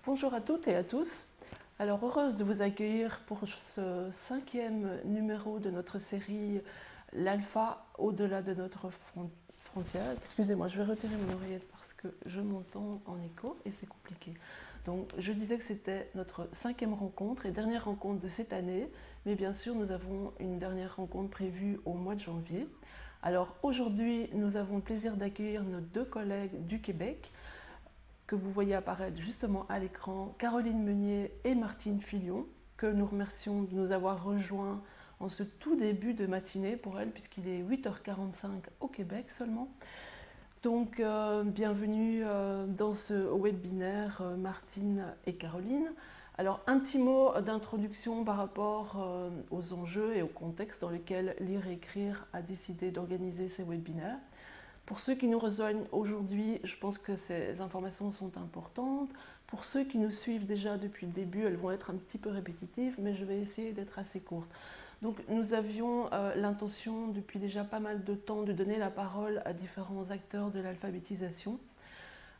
Bonjour à toutes et à tous. Alors, heureuse de vous accueillir pour ce 5e numéro de notre série L'Alpha au-delà de notre frontière. Excusez-moi, je vais retirer mon oreillette parce que je m'entends en écho et c'est compliqué. Donc, je disais que c'était notre 5e rencontre et dernière rencontre de cette année, mais bien sûr, nous avons une dernière rencontre prévue au mois de janvier. Alors, aujourd'hui, nous avons le plaisir d'accueillir nos 2 collègues du Québec, que vous voyez apparaître justement à l'écran, Caroline Meunier et Martine Filion, que nous remercions de nous avoir rejoints en ce tout début de matinée pour elles, puisqu'il est 8h45 au Québec seulement. Donc, bienvenue dans ce webinaire, Martine et Caroline. Alors, un petit mot d'introduction par rapport aux enjeux et au contexte dans lequel Lire et Écrire a décidé d'organiser ces webinaires. Pour ceux qui nous rejoignent aujourd'hui, je pense que ces informations sont importantes. Pour ceux qui nous suivent déjà depuis le début, elles vont être un petit peu répétitives, mais je vais essayer d'être assez courte. Donc, nous avions l'intention depuis déjà pas mal de temps de donner la parole à différents acteurs de l'alphabétisation.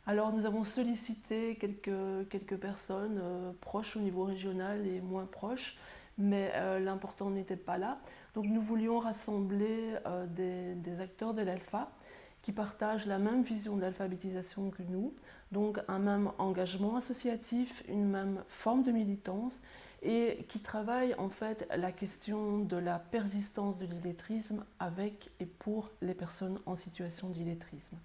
Alors, nous avons sollicité quelques personnes proches au niveau régional et moins proches, mais l'important n'était pas là. Donc, nous voulions rassembler des acteurs de l'alpha qui partagent la même vision de l'alphabétisation que nous, donc un même engagement associatif, une même forme de militance, et qui travaillent en fait la question de la persistance de l'illettrisme avec et pour les personnes en situation d'illettrisme.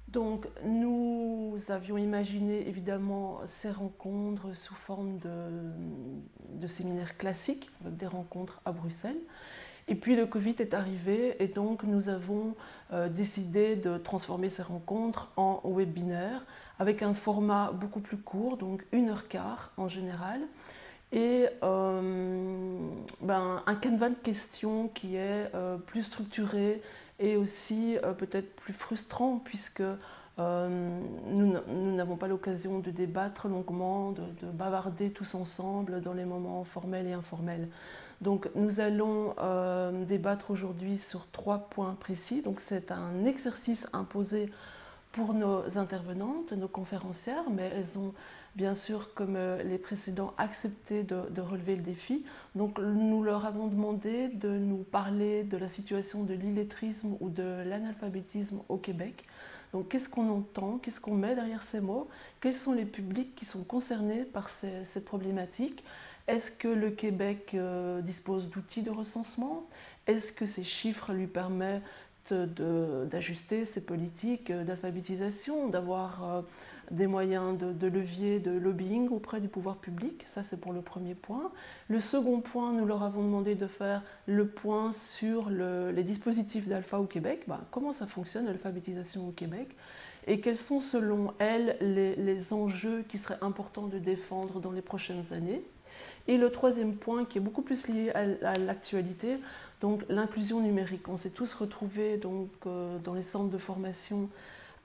Donc nous avions imaginé évidemment ces rencontres sous forme de séminaires classiques, avec des rencontres à Bruxelles. Et puis le Covid est arrivé et donc nous avons décidé de transformer ces rencontres en webinaire avec un format beaucoup plus court, donc 1h15 en général, et un canevas de questions qui est plus structuré et aussi peut-être plus frustrant puisque nous n'avons pas l'occasion de débattre longuement, de bavarder tous ensemble dans les moments formels et informels. Donc nous allons débattre aujourd'hui sur 3 points précis. Donc c'est un exercice imposé pour nos intervenantes, nos conférencières, mais elles ont bien sûr, comme les précédents, accepté de relever le défi. Donc nous leur avons demandé de nous parler de la situation de l'illettrisme ou de l'analphabétisme au Québec. Donc qu'est-ce qu'on entend, qu'est-ce qu'on met derrière ces mots, quels sont les publics qui sont concernés par cette problématique. Est-ce que le Québec dispose d'outils de recensement? Est-ce que ces chiffres lui permettent d'ajuster ses politiques d'alphabétisation, d'avoir des moyens de levier, de lobbying auprès du pouvoir public? Ça, c'est pour le premier point. Le second point, nous leur avons demandé de faire le point sur les dispositifs d'alpha au Québec. Comment ça fonctionne, l'alphabétisation au Québec? Et quels sont, selon elles, les enjeux qui seraient importants de défendre dans les prochaines années? Et le troisième point, qui est beaucoup plus lié à l'actualité, donc l'inclusion numérique. On s'est tous retrouvés donc, dans les centres de formation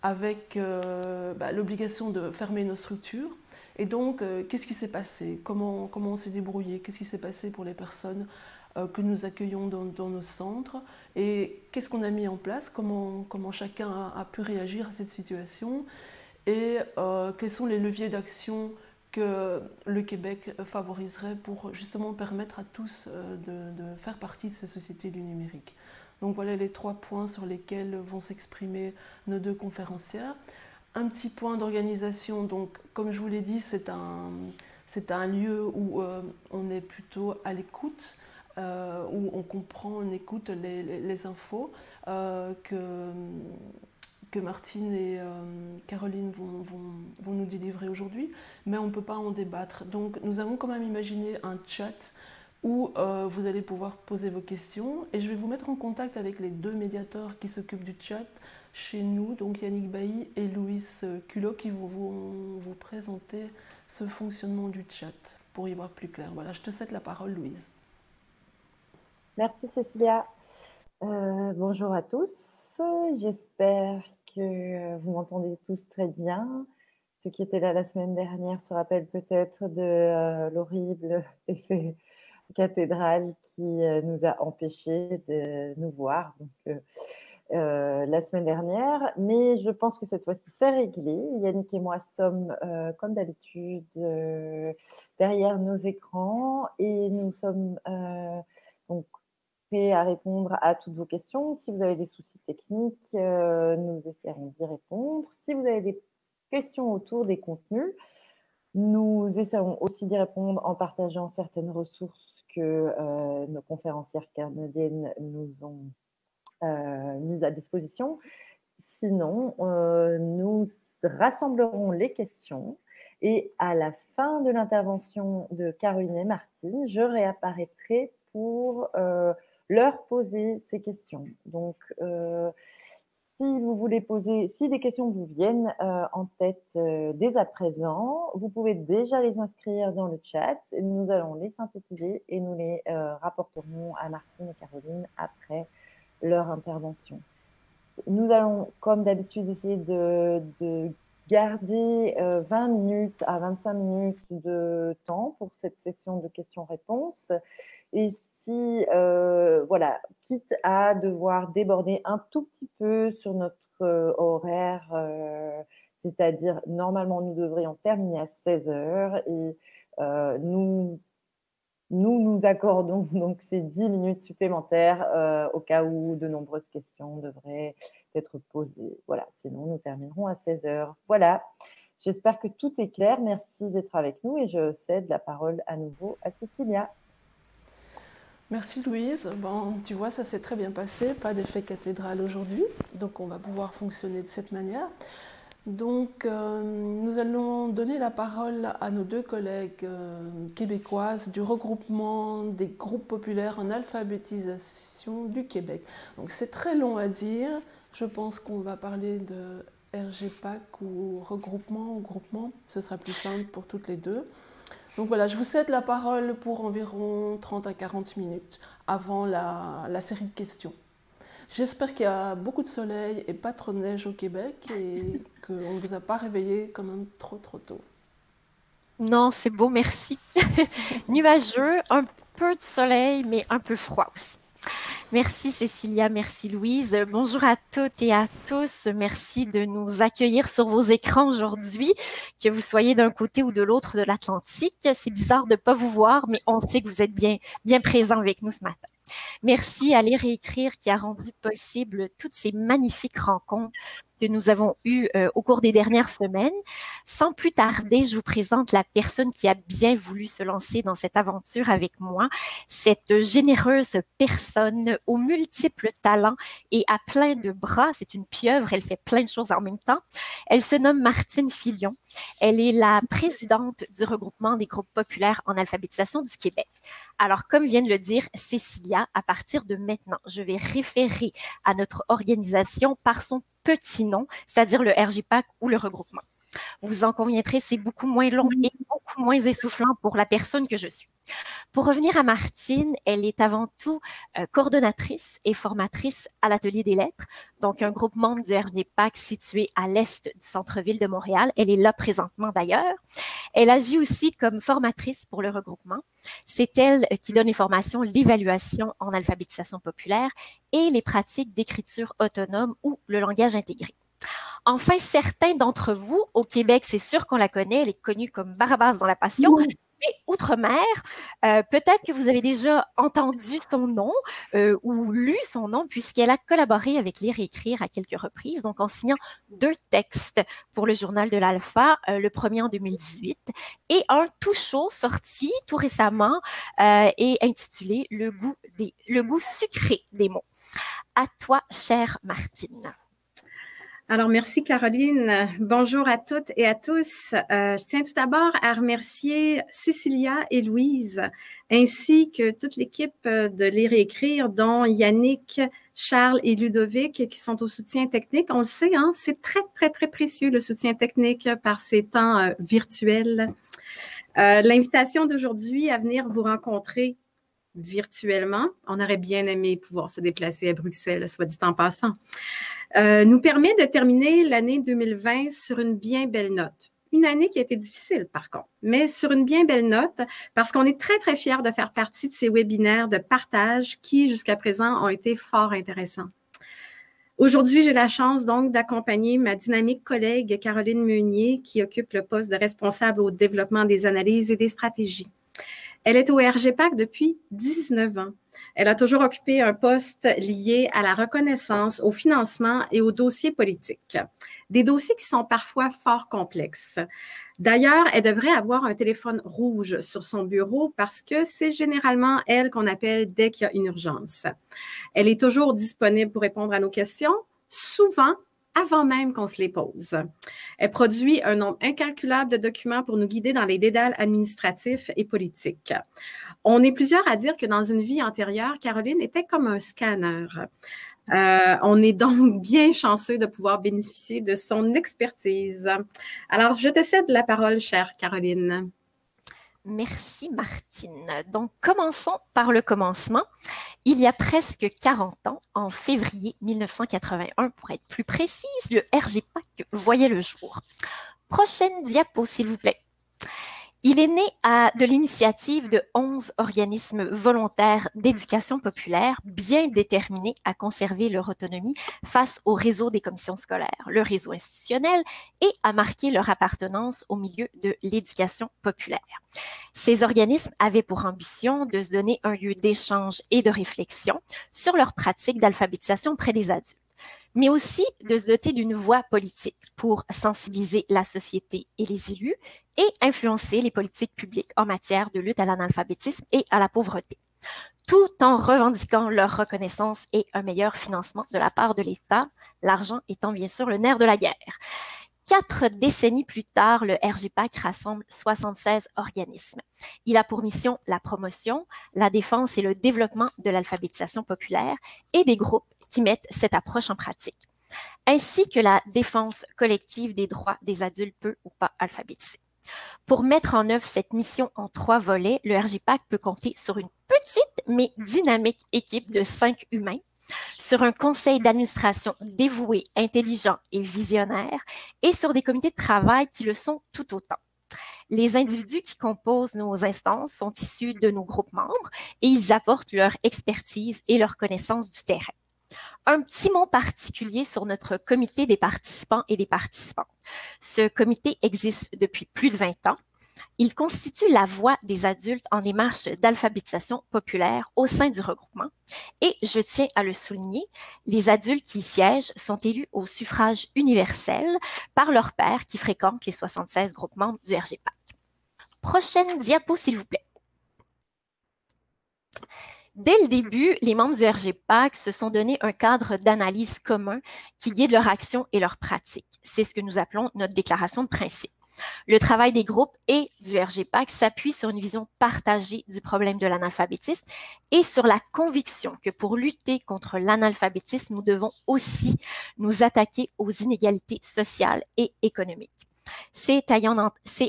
avec l'obligation de fermer nos structures. Et donc, qu'est-ce qui s'est passé? Comment on s'est débrouillé? Qu'est-ce qui s'est passé pour les personnes que nous accueillons dans nos centres? Et qu'est-ce qu'on a mis en place? Comment chacun a pu réagir à cette situation? Et quels sont les leviers d'action que le Québec favoriserait pour justement permettre à tous de faire partie de ces sociétés du numérique. Donc voilà les 3 points sur lesquels vont s'exprimer nos 2 conférencières. Un petit point d'organisation, donc comme je vous l'ai dit, c'est un lieu où on est plutôt à l'écoute, où on comprend, on écoute les infos que Martine et Caroline vont nous délivrer aujourd'hui, mais on ne peut pas en débattre. Donc nous avons quand même imaginé un chat où vous allez pouvoir poser vos questions et je vais vous mettre en contact avec les 2 médiateurs qui s'occupent du chat chez nous, donc Yannick Bailly et Louise Culot, qui vont vous présenter ce fonctionnement du chat pour y voir plus clair. Voilà, je te cède la parole, Louise. Merci Cécilia. Bonjour à tous. J'espère que vous m'entendez tous très bien. Ceux qui étaient là la semaine dernière se rappellent peut-être de l'horrible effet cathédrale qui nous a empêchés de nous voir. Donc, la semaine dernière, mais je pense que cette fois-ci, c'est réglé. Yannick et moi sommes, comme d'habitude, derrière nos écrans et nous sommes donc prêts à répondre à toutes vos questions. Si vous avez des soucis techniques, nous essaierons d'y répondre. Si vous avez des questions autour des contenus, nous essaierons aussi d'y répondre en partageant certaines ressources que nos conférencières canadiennes nous ont mises à disposition. Sinon, nous rassemblerons les questions et à la fin de l'intervention de Caroline et Martine, je réapparaîtrai pour leur poser ces questions. Donc, si vous voulez poser, si des questions vous viennent en tête dès à présent, vous pouvez déjà les inscrire dans le chat. Nous allons les synthétiser et nous les rapporterons à Martine et Caroline après leur intervention. Nous allons, comme d'habitude, essayer de garder 20 minutes à 25 minutes de temps pour cette session de questions-réponses. Et si, voilà, quitte à devoir déborder un tout petit peu sur notre horaire, c'est-à-dire, normalement, nous devrions terminer à 16 heures et nous accordons donc ces 10 minutes supplémentaires au cas où de nombreuses questions devraient être posées. Voilà, sinon nous terminerons à 16 heures. Voilà, j'espère que tout est clair. Merci d'être avec nous et je cède la parole à nouveau à Cécilia. Merci Louise. Bon, tu vois, ça s'est très bien passé, pas d'effet cathédrale aujourd'hui, donc on va pouvoir fonctionner de cette manière. Donc, nous allons donner la parole à nos deux collègues québécoises du regroupement des groupes populaires en alphabétisation du Québec. Donc, c'est très long à dire. Je pense qu'on va parler de RGPAC ou regroupement ou groupement. Ce sera plus simple pour toutes les deux. Donc voilà, je vous cède la parole pour environ 30 à 40 minutes avant la série de questions. J'espère qu'il y a beaucoup de soleil et pas trop de neige au Québec et qu'on ne vous a pas réveillé quand même trop tôt. Non, c'est beau, merci. Nuageux, un peu de soleil, mais un peu froid aussi. Merci Cécilia, merci Louise. Bonjour à toutes et à tous. Merci de nous accueillir sur vos écrans aujourd'hui, que vous soyez d'un côté ou de l'autre de l'Atlantique. C'est bizarre de ne pas vous voir, mais on sait que vous êtes bien présents avec nous ce matin. Merci à Lire et Écrire qui a rendu possible toutes ces magnifiques rencontres que nous avons eues au cours des dernières semaines. Sans plus tarder, je vous présente la personne qui a bien voulu se lancer dans cette aventure avec moi, cette généreuse personne aux multiples talents et à plein de bras. C'est une pieuvre, elle fait plein de choses en même temps. Elle se nomme Martine Filion. Elle est la présidente du regroupement des groupes populaires en alphabétisation du Québec. Alors, comme vient de le dire Cécilia, à partir de maintenant, je vais référer à notre organisation par son petit nom, c'est-à-dire le RGPAC ou le regroupement. Vous en conviendrez, c'est beaucoup moins long et beaucoup moins essoufflant pour la personne que je suis. Pour revenir à Martine, elle est avant tout coordonnatrice et formatrice à l'Atelier des Lettres, donc un groupe membre du RGPAC situé à l'est du centre-ville de Montréal. Elle est là présentement d'ailleurs. Elle agit aussi comme formatrice pour le regroupement. C'est elle qui donne les formations, l'évaluation en alphabétisation populaire et les pratiques d'écriture autonome ou le langage intégré. Enfin, certains d'entre vous, au Québec, c'est sûr qu'on la connaît, elle est connue comme Barabas dans la Passion, mais outre-mer, peut-être que vous avez déjà entendu son nom ou lu son nom, puisqu'elle a collaboré avec Lire et Écrire à quelques reprises, donc en signant 2 textes pour le journal de l'Alpha, le premier en 2018, et un tout chaud sorti tout récemment et intitulé Le goût sucré des mots. À toi, chère Martine. Alors, merci Caroline. Bonjour à toutes et à tous. Je tiens tout d'abord à remercier Cécilia et Louise, ainsi que toute l'équipe de Lire et Écrire, dont Yannick, Charles et Ludovic, qui sont au soutien technique. On le sait, hein, c'est très, très, très précieux le soutien technique par ces temps virtuels. L'invitation d'aujourd'hui à venir vous rencontrer virtuellement, on aurait bien aimé pouvoir se déplacer à Bruxelles, soit dit en passant, nous permet de terminer l'année 2020 sur une bien belle note. Une année qui a été difficile, par contre, mais sur une bien belle note, parce qu'on est très, très fiers de faire partie de ces webinaires de partage qui, jusqu'à présent, ont été fort intéressants. Aujourd'hui, j'ai la chance donc d'accompagner ma dynamique collègue Caroline Meunier, qui occupe le poste de responsable au développement des analyses et des stratégies. Elle est au RGPAC depuis 19 ans. Elle a toujours occupé un poste lié à la reconnaissance, au financement et aux dossiers politiques. Des dossiers qui sont parfois fort complexes. D'ailleurs, elle devrait avoir un téléphone rouge sur son bureau parce que c'est généralement elle qu'on appelle dès qu'il y a une urgence. Elle est toujours disponible pour répondre à nos questions, souvent avant même qu'on se les pose. Elle produit un nombre incalculable de documents pour nous guider dans les dédales administratifs et politiques. On est plusieurs à dire que dans une vie antérieure, Caroline était comme un scanner. On est donc bien chanceux de pouvoir bénéficier de son expertise. Alors, je te cède la parole, chère Caroline. Merci Martine. Donc, commençons par le commencement. Il y a presque 40 ans, en février 1981, pour être plus précise, le RGPAC voyait le jour. Prochaine diapo, s'il vous plaît. Il est né de l'initiative de 11 organismes volontaires d'éducation populaire bien déterminés à conserver leur autonomie face au réseau des commissions scolaires, le réseau institutionnel, et à marquer leur appartenance au milieu de l'éducation populaire. Ces organismes avaient pour ambition de se donner un lieu d'échange et de réflexion sur leurs pratiques d'alphabétisation auprès des adultes, mais aussi de se doter d'une voix politique pour sensibiliser la société et les élus et influencer les politiques publiques en matière de lutte à l'analphabétisme et à la pauvreté, tout en revendiquant leur reconnaissance et un meilleur financement de la part de l'État, l'argent étant bien sûr le nerf de la guerre. 4 décennies plus tard, le RGPAC rassemble 76 organismes. Il a pour mission la promotion, la défense et le développement de l'alphabétisation populaire et des groupes qui mettent cette approche en pratique, ainsi que la défense collective des droits des adultes peu ou pas alphabétisés. Pour mettre en œuvre cette mission en 3 volets, le RGPAC peut compter sur une petite mais dynamique équipe de 5 humains, sur un conseil d'administration dévoué, intelligent et visionnaire, et sur des comités de travail qui le sont tout autant. Les individus qui composent nos instances sont issus de nos groupes membres et ils apportent leur expertise et leur connaissance du terrain. Un petit mot particulier sur notre comité des participants et des participantes. Ce comité existe depuis plus de 20 ans. Il constitue la voix des adultes en démarche d'alphabétisation populaire au sein du regroupement. Et je tiens à le souligner, les adultes qui y siègent sont élus au suffrage universel par leurs pairs qui fréquentent les 76 groupes membres du RGPAC. Prochaine diapo, s'il vous plaît. Dès le début, les membres du RGPAC se sont donné un cadre d'analyse commun qui guide leur action et leur pratique. C'est ce que nous appelons notre déclaration de principe. Le travail des groupes et du RGPAC s'appuie sur une vision partagée du problème de l'analphabétisme et sur la conviction que pour lutter contre l'analphabétisme, nous devons aussi nous attaquer aux inégalités sociales et économiques. C'est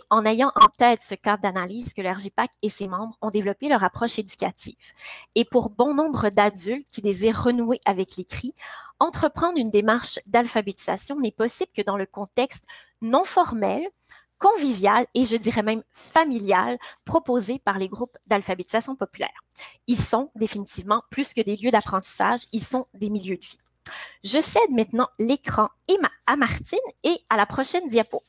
en ayant en tête ce cadre d'analyse que le RGPAC et ses membres ont développé leur approche éducative. Et pour bon nombre d'adultes qui désirent renouer avec l'écrit, entreprendre une démarche d'alphabétisation n'est possible que dans le contexte non formel, convivial et je dirais même familial proposé par les groupes d'alphabétisation populaire. Ils sont définitivement plus que des lieux d'apprentissage, ils sont des milieux de vie. Je cède maintenant l'écran à Martine et à la prochaine diapo.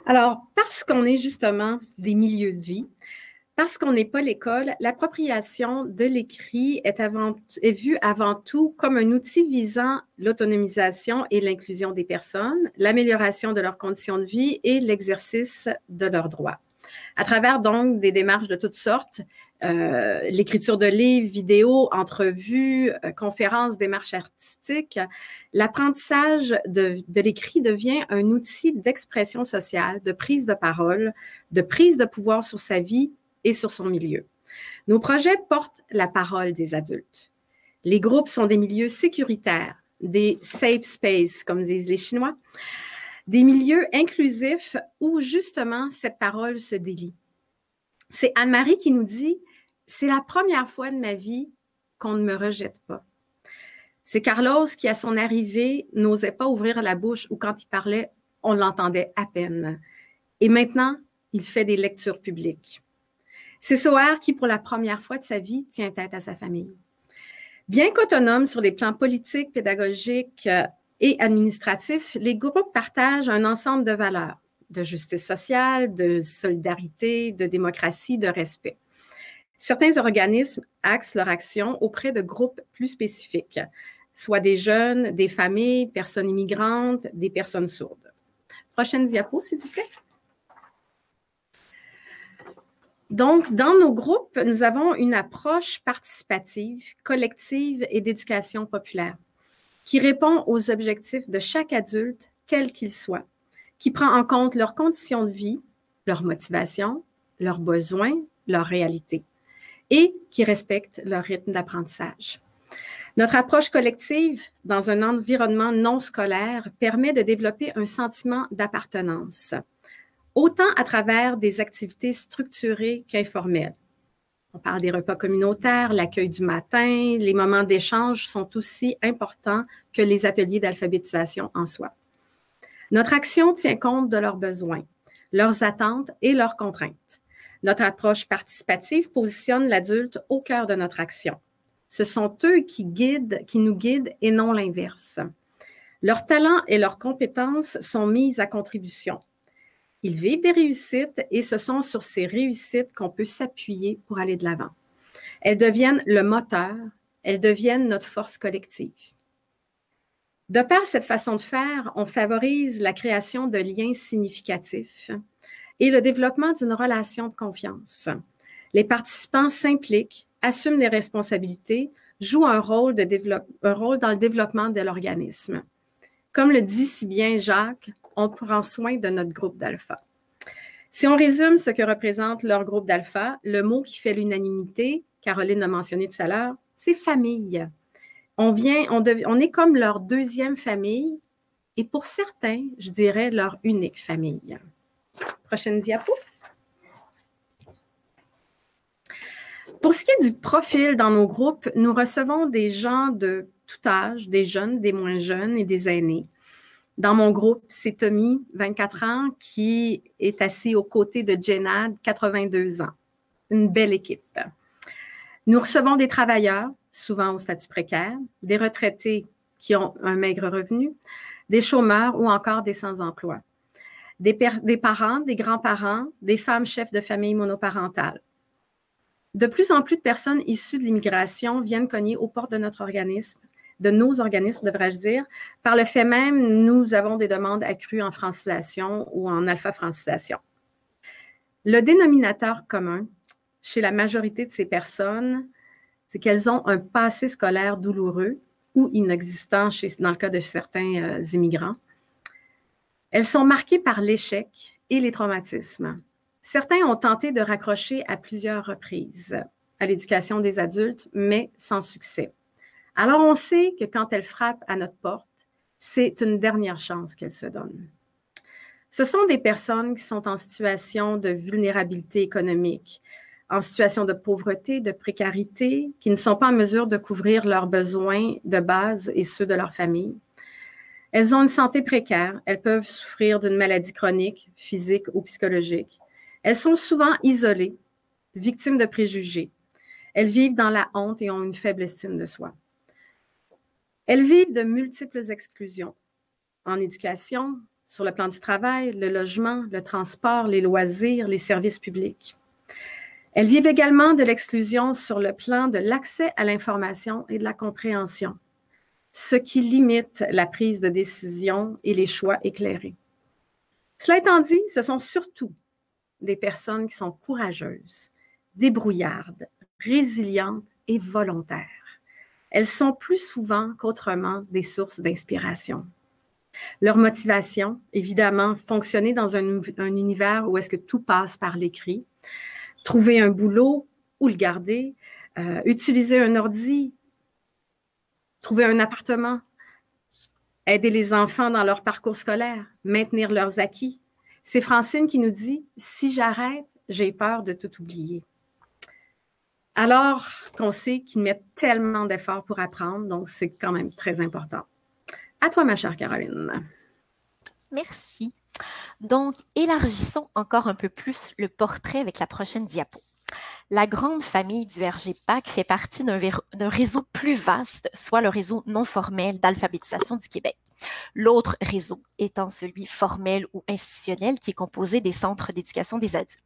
Alors, parce qu'on est justement des milieux de vie, parce qu'on n'est pas l'école, l'appropriation de l'écrit est vue avant tout comme un outil visant l'autonomisation et l'inclusion des personnes, l'amélioration de leurs conditions de vie et l'exercice de leurs droits. À travers donc des démarches de toutes sortes, l'écriture de livres, vidéos, entrevues, conférences, démarches artistiques, l'apprentissage de l'écrit devient un outil d'expression sociale, de prise de parole, de prise de pouvoir sur sa vie et sur son milieu. Nos projets portent la parole des adultes. Les groupes sont des milieux sécuritaires, des safe spaces, comme disent les Chinois, des milieux inclusifs où justement cette parole se délie. C'est Anne-Marie qui nous dit « C'est la première fois de ma vie qu'on ne me rejette pas ». C'est Carlos qui, à son arrivée, n'osait pas ouvrir la bouche ou quand il parlait, on l'entendait à peine. Et maintenant, il fait des lectures publiques. C'est Soher qui, pour la première fois de sa vie, tient tête à sa famille. Bien qu'autonomes sur les plans politiques, pédagogiques et administratifs, les groupes partagent un ensemble de valeurs, de justice sociale, de solidarité, de démocratie, de respect. Certains organismes axent leur action auprès de groupes plus spécifiques, soit des jeunes, des familles, personnes immigrantes, des personnes sourdes. Prochaine diapo, s'il vous plaît. Donc, dans nos groupes, nous avons une approche participative, collective et d'éducation populaire qui répond aux objectifs de chaque adulte, quel qu'il soit, qui prend en compte leurs conditions de vie, leurs motivations, leurs besoins, leurs réalités et qui respecte leur rythme d'apprentissage. Notre approche collective dans un environnement non scolaire permet de développer un sentiment d'appartenance, autant à travers des activités structurées qu'informelles. On parle des repas communautaires, l'accueil du matin, les moments d'échange sont aussi importants que les ateliers d'alphabétisation en soi. Notre action tient compte de leurs besoins, leurs attentes et leurs contraintes. Notre approche participative positionne l'adulte au cœur de notre action. Ce sont eux qui nous guident et non l'inverse. Leurs talents et leurs compétences sont mis à contribution. Ils vivent des réussites et ce sont sur ces réussites qu'on peut s'appuyer pour aller de l'avant. Elles deviennent le moteur, elles deviennent notre force collective. De par cette façon de faire, on favorise la création de liens significatifs et le développement d'une relation de confiance. Les participants s'impliquent, assument des responsabilités, jouent un rôle dans le développement de l'organisme. Comme le dit si bien Jacques, on prend soin de notre groupe d'alpha. Si on résume ce que représente leur groupe d'alpha, le mot qui fait l'unanimité, Caroline l'a mentionné tout à l'heure, c'est famille. On est comme leur deuxième famille et pour certains, je dirais leur unique famille. Prochaine diapo. Pour ce qui est du profil dans nos groupes, nous recevons des gens de tout âge, des jeunes, des moins jeunes et des aînés. Dans mon groupe, c'est Tommy, 24 ans, qui est assis aux côtés de Jenad, 82 ans. Une belle équipe. Nous recevons des travailleurs, souvent au statut précaire, des retraités qui ont un maigre revenu, des chômeurs ou encore des sans-emploi, des parents, des grands-parents, des femmes chefs de famille monoparentales. De plus en plus de personnes issues de l'immigration viennent cogner aux portes de notre organisme, de nos organismes, devrais-je dire. Par le fait même, nous avons des demandes accrues en francisation ou en alpha-francisation. Le dénominateur commun chez la majorité de ces personnes, c'est qu'elles ont un passé scolaire douloureux ou inexistant dans le cas de certains immigrants. Elles sont marquées par l'échec et les traumatismes. Certains ont tenté de raccrocher à plusieurs reprises à l'éducation des adultes, mais sans succès. Alors, on sait que quand elles frappent à notre porte, c'est une dernière chance qu'elles se donnent. Ce sont des personnes qui sont en situation de vulnérabilité économique, en situation de pauvreté, de précarité, qui ne sont pas en mesure de couvrir leurs besoins de base et ceux de leur famille. Elles ont une santé précaire, elles peuvent souffrir d'une maladie chronique, physique ou psychologique. Elles sont souvent isolées, victimes de préjugés. Elles vivent dans la honte et ont une faible estime de soi. Elles vivent de multiples exclusions en éducation, sur le plan du travail, le logement, le transport, les loisirs, les services publics. Elles vivent également de l'exclusion sur le plan de l'accès à l'information et de la compréhension, ce qui limite la prise de décision et les choix éclairés. Cela étant dit, ce sont surtout des personnes qui sont courageuses, débrouillardes, résilientes et volontaires. Elles sont plus souvent qu'autrement des sources d'inspiration. Leur motivation, évidemment, fonctionner dans un univers où est-ce que tout passe par l'écrit, trouver un boulot ou le garder, utiliser un ordi, trouver un appartement, aider les enfants dans leur parcours scolaire, maintenir leurs acquis. C'est Francine qui nous dit « Si j'arrête, j'ai peur de tout oublier ». Alors qu'on sait qu'ils mettent tellement d'efforts pour apprendre, donc c'est quand même très important. À toi, ma chère Caroline. Merci. Donc, élargissons encore un peu plus le portrait avec la prochaine diapo. La grande famille du RGPAC fait partie d'un réseau plus vaste, soit le réseau non formel d'alphabétisation du Québec. L'autre réseau étant celui formel ou institutionnel qui est composé des centres d'éducation des adultes.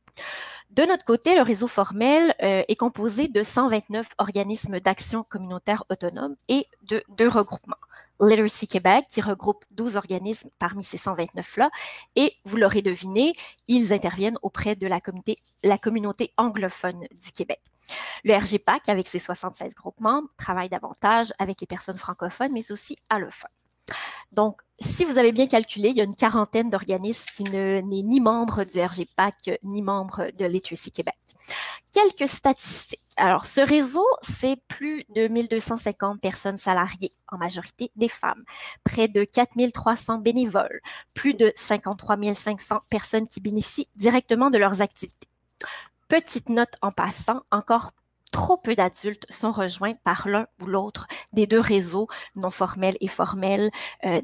De notre côté, le réseau formel est composé de 129 organismes d'action communautaire autonomes et de 2 regroupements. Literacy Québec, qui regroupe 12 organismes parmi ces 129-là, et vous l'aurez deviné, ils interviennent auprès de la communauté anglophone du Québec. Le RGPAC, avec ses 76 groupes membres, travaille davantage avec les personnes francophones, mais aussi allophones. Donc, si vous avez bien calculé, il y a une quarantaine d'organismes qui n'est ni membre du RGPAC, ni membre de Literacy Québec. Quelques statistiques. Alors, ce réseau, c'est plus de 1250 personnes salariées, en majorité des femmes, près de 4300 bénévoles, plus de 53 500 personnes qui bénéficient directement de leurs activités. Petite note en passant, encore trop peu d'adultes sont rejoints par l'un ou l'autre des 2 réseaux non formels et formels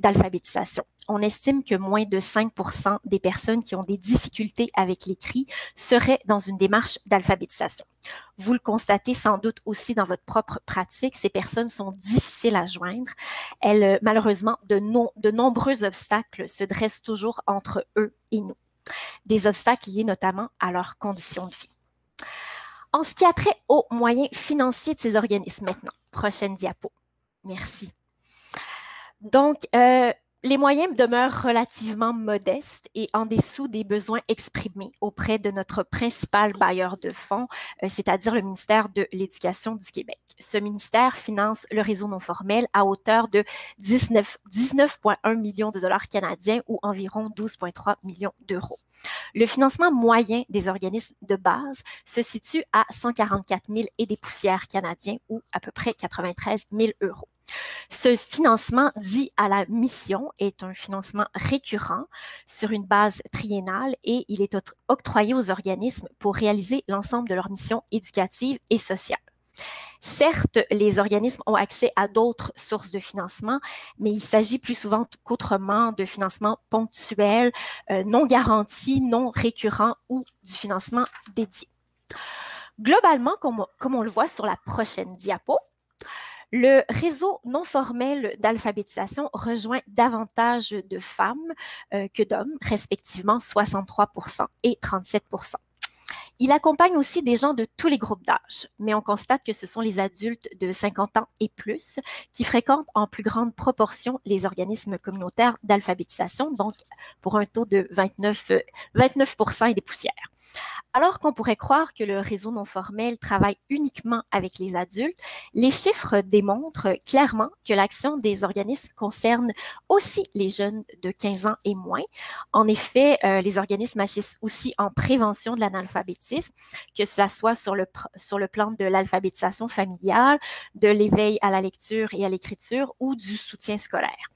d'alphabétisation. On estime que moins de 5% des personnes qui ont des difficultés avec l'écrit seraient dans une démarche d'alphabétisation. Vous le constatez sans doute aussi dans votre propre pratique, ces personnes sont difficiles à joindre. Malheureusement, de nombreux obstacles se dressent toujours entre eux et nous. Des obstacles liés notamment à leurs conditions de vie. En ce qui a trait aux moyens financiers de ces organismes maintenant, prochaine diapo. Merci. Donc, les moyens demeurent relativement modestes et en dessous des besoins exprimés auprès de notre principal bailleur de fonds, c'est-à-dire le ministère de l'Éducation du Québec. Ce ministère finance le réseau non formel à hauteur de 19,1 millions de dollars canadiens ou environ 12,3 millions d'euros. Le financement moyen des organismes de base se situe à 144 000 et des poussières canadiens ou à peu près 93 000 euros. Ce financement dit à la mission est un financement récurrent sur une base triennale et il est octroyé aux organismes pour réaliser l'ensemble de leurs missions éducatives et sociales. Certes, les organismes ont accès à d'autres sources de financement, mais il s'agit plus souvent qu'autrement de financement ponctuel, non garanti, non récurrent ou du financement dédié. Globalement, comme on le voit sur la prochaine diapo, le réseau non formel d'alphabétisation rejoint davantage de femmes que d'hommes, respectivement 63% et 37%. Il accompagne aussi des gens de tous les groupes d'âge, mais on constate que ce sont les adultes de 50 ans et plus qui fréquentent en plus grande proportion les organismes communautaires d'alphabétisation, donc pour un taux de 29% et des poussières. Alors qu'on pourrait croire que le réseau non formel travaille uniquement avec les adultes, les chiffres démontrent clairement que l'action des organismes concerne aussi les jeunes de 15 ans et moins. En effet, les organismes agissent aussi en prévention de l'analphabétisme, que cela soit sur le plan de l'alphabétisation familiale, de l'éveil à la lecture et à l'écriture ou du soutien scolaire.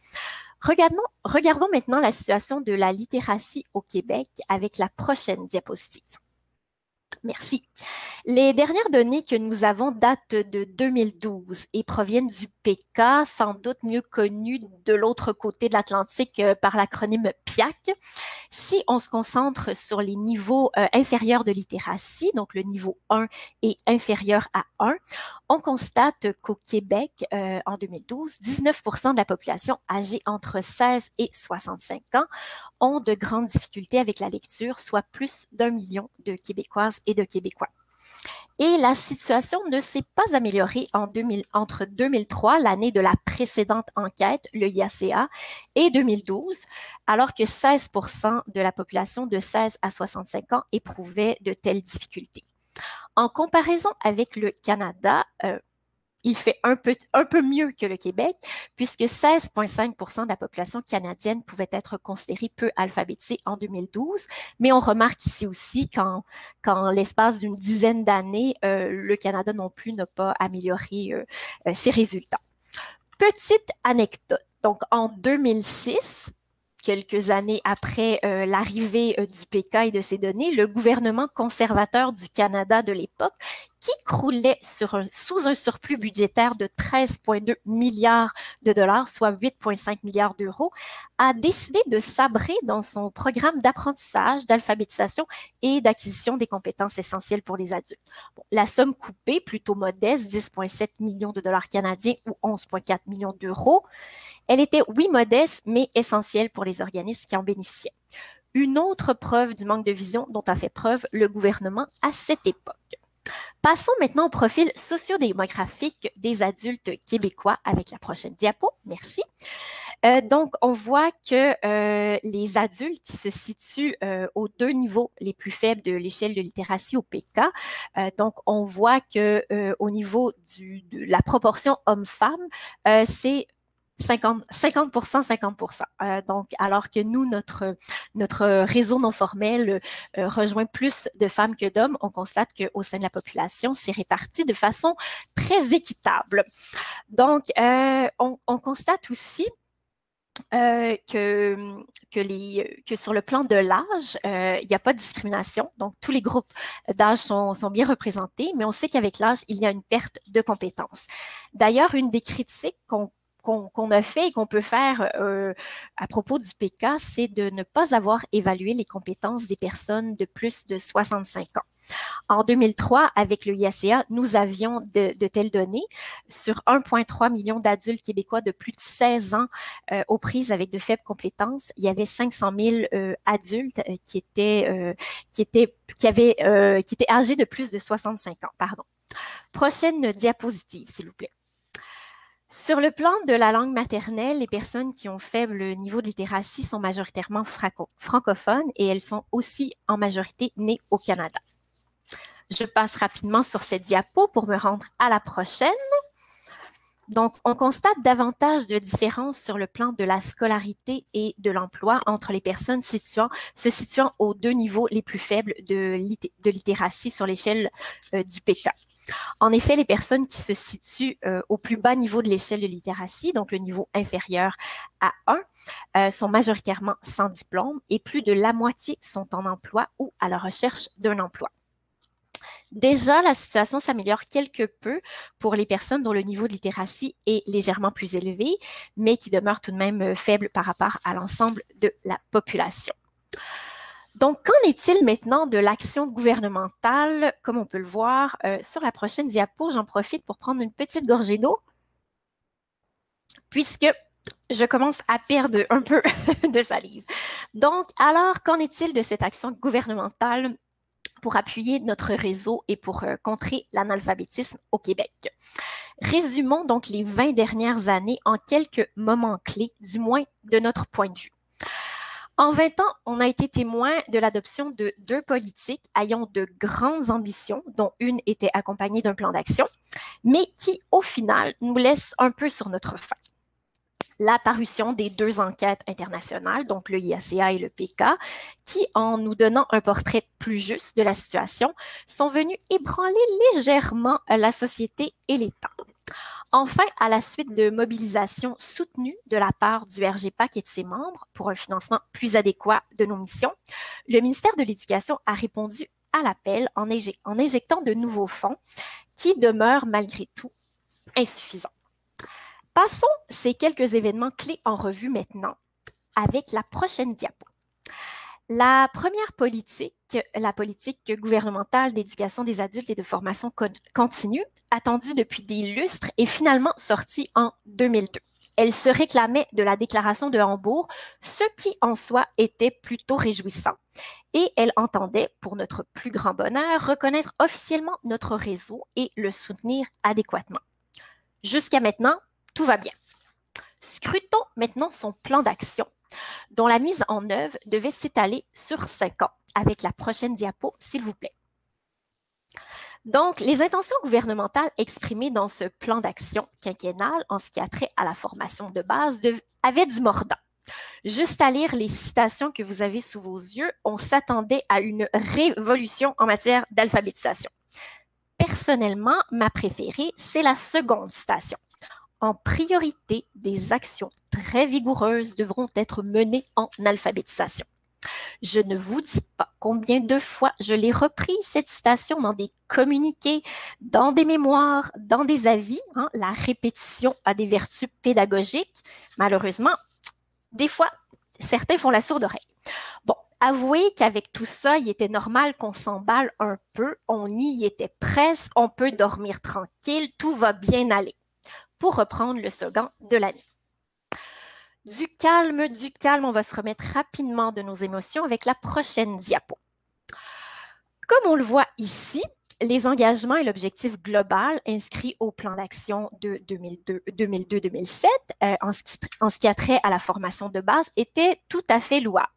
Regardons maintenant la situation de la littératie au Québec avec la prochaine diapositive. Merci. Les dernières données que nous avons datent de 2012 et proviennent du PECA, sans doute mieux connu de l'autre côté de l'Atlantique par l'acronyme PIAC. Si on se concentre sur les niveaux inférieurs de littératie, donc le niveau 1 est inférieur à 1, on constate qu'au Québec, en 2012, 19% de la population âgée entre 16 et 65 ans ont de grandes difficultés avec la lecture, soit plus d'1 million de Québécoises et de Québécois. Et la situation ne s'est pas améliorée entre 2003, l'année de la précédente enquête, le IACA, et 2012, alors que 16% de la population de 16 à 65 ans éprouvait de telles difficultés. En comparaison avec le Canada, il fait un peu mieux que le Québec, puisque 16,5% de la population canadienne pouvait être considérée peu alphabétisée en 2012. Mais on remarque ici aussi qu'en l'espace d'une dizaine d'années, le Canada non plus n'a pas amélioré ses résultats. Petite anecdote. Donc, en 2006, quelques années après l'arrivée du PECA et de ses données, le gouvernement conservateur du Canada de l'époque, qui croulait sous un surplus budgétaire de 13,2 milliards de dollars, soit 8,5 milliards d'euros, a décidé de sabrer dans son programme d'apprentissage, d'alphabétisation et d'acquisition des compétences essentielles pour les adultes. Bon, la somme coupée, plutôt modeste, 10,7 millions de dollars canadiens ou 11,4 millions d'euros, elle était, oui, modeste, mais essentielle pour les organismes qui en bénéficiaient. Une autre preuve du manque de vision dont a fait preuve le gouvernement à cette époque. Passons maintenant au profil sociodémographique des adultes québécois avec la prochaine diapo. Merci. Donc, on voit que les adultes qui se situent aux deux niveaux les plus faibles de l'échelle de littératie au PK, donc on voit qu'au niveau de la proportion homme-femme, c'est 50%, 50%. Donc, alors que nous, notre réseau non formel rejoint plus de femmes que d'hommes, on constate qu'au sein de la population, c'est réparti de façon très équitable. Donc, on constate aussi que sur le plan de l'âge, il n'y a pas de discrimination. Donc, tous les groupes d'âge sont bien représentés, mais on sait qu'avec l'âge, il y a une perte de compétences. D'ailleurs, une des critiques qu'on a fait et qu'on peut faire à propos du PK, c'est de ne pas avoir évalué les compétences des personnes de plus de 65 ans. En 2003, avec le IACA, nous avions de telles données. Sur 1,3 million d'adultes québécois de plus de 16 ans aux prises avec de faibles compétences, il y avait 500 000 adultes qui étaient âgés de plus de 65 ans. Pardon. Prochaine diapositive, s'il vous plaît. Sur le plan de la langue maternelle, les personnes qui ont faible niveau de littératie sont majoritairement francophones et elles sont aussi en majorité nées au Canada. Je passe rapidement sur cette diapo pour me rendre à la prochaine. Donc, on constate davantage de différences sur le plan de la scolarité et de l'emploi entre les personnes se situant aux deux niveaux les plus faibles de littératie sur l'échelle du PK. En effet, les personnes qui se situent au plus bas niveau de l'échelle de littératie, donc le niveau inférieur à 1, sont majoritairement sans diplôme et plus de la moitié sont en emploi ou à la recherche d'un emploi. Déjà, la situation s'améliore quelque peu pour les personnes dont le niveau de littératie est légèrement plus élevé, mais qui demeure tout de même faible par rapport à l'ensemble de la population. Donc, qu'en est-il maintenant de l'action gouvernementale? Comme on peut le voir sur la prochaine diapo, j'en profite pour prendre une petite gorgée d'eau, puisque je commence à perdre un peu de salive. Donc, alors, qu'en est-il de cette action gouvernementale pour appuyer notre réseau et pour contrer l'analphabétisme au Québec? Résumons donc les 20 dernières années en quelques moments clés, du moins de notre point de vue. En 20 ans, on a été témoin de l'adoption de 2 politiques ayant de grandes ambitions, dont une était accompagnée d'un plan d'action, mais qui, au final, nous laisse un peu sur notre faim. La parution des 2 enquêtes internationales, donc le IACA et le PK, qui, en nous donnant un portrait plus juste de la situation, sont venus ébranler légèrement la société et l'État. Enfin, à la suite de mobilisations soutenues de la part du RGPAC et de ses membres pour un financement plus adéquat de nos missions, le ministère de l'Éducation a répondu à l'appel en injectant de nouveaux fonds qui demeurent malgré tout insuffisants. Passons ces quelques événements clés en revue maintenant avec la prochaine diapo. La première politique, la politique gouvernementale d'éducation des adultes et de formation continue, attendue depuis des lustres, est finalement sortie en 2002. Elle se réclamait de la déclaration de Hambourg, ce qui en soi était plutôt réjouissant. Et elle entendait, pour notre plus grand bonheur, reconnaître officiellement notre réseau et le soutenir adéquatement. Jusqu'à maintenant, tout va bien. Scrutons maintenant son plan d'action, dont la mise en œuvre devait s'étaler sur 5 ans, avec la prochaine diapo, s'il vous plaît. Donc, les intentions gouvernementales exprimées dans ce plan d'action quinquennal en ce qui a trait à la formation de base avaient du mordant. Juste à lire les citations que vous avez sous vos yeux, on s'attendait à une révolution en matière d'alphabétisation. Personnellement, ma préférée, c'est la seconde citation. En priorité, des actions très vigoureuses devront être menées en alphabétisation. Je ne vous dis pas combien de fois je l'ai reprise, cette citation, dans des communiqués, dans des mémoires, dans des avis. Hein. La répétition a des vertus pédagogiques. Malheureusement, des fois, certains font la sourde oreille. Bon, avouez qu'avec tout ça, il était normal qu'on s'emballe un peu. On y était presque. On peut dormir tranquille. Tout va bien aller. Pour reprendre le slogan de l'année. Du calme, on va se remettre rapidement de nos émotions avec la prochaine diapo. Comme on le voit ici, les engagements et l'objectif global inscrits au plan d'action de 2002-2007 en ce qui a trait à la formation de base étaient tout à fait louables.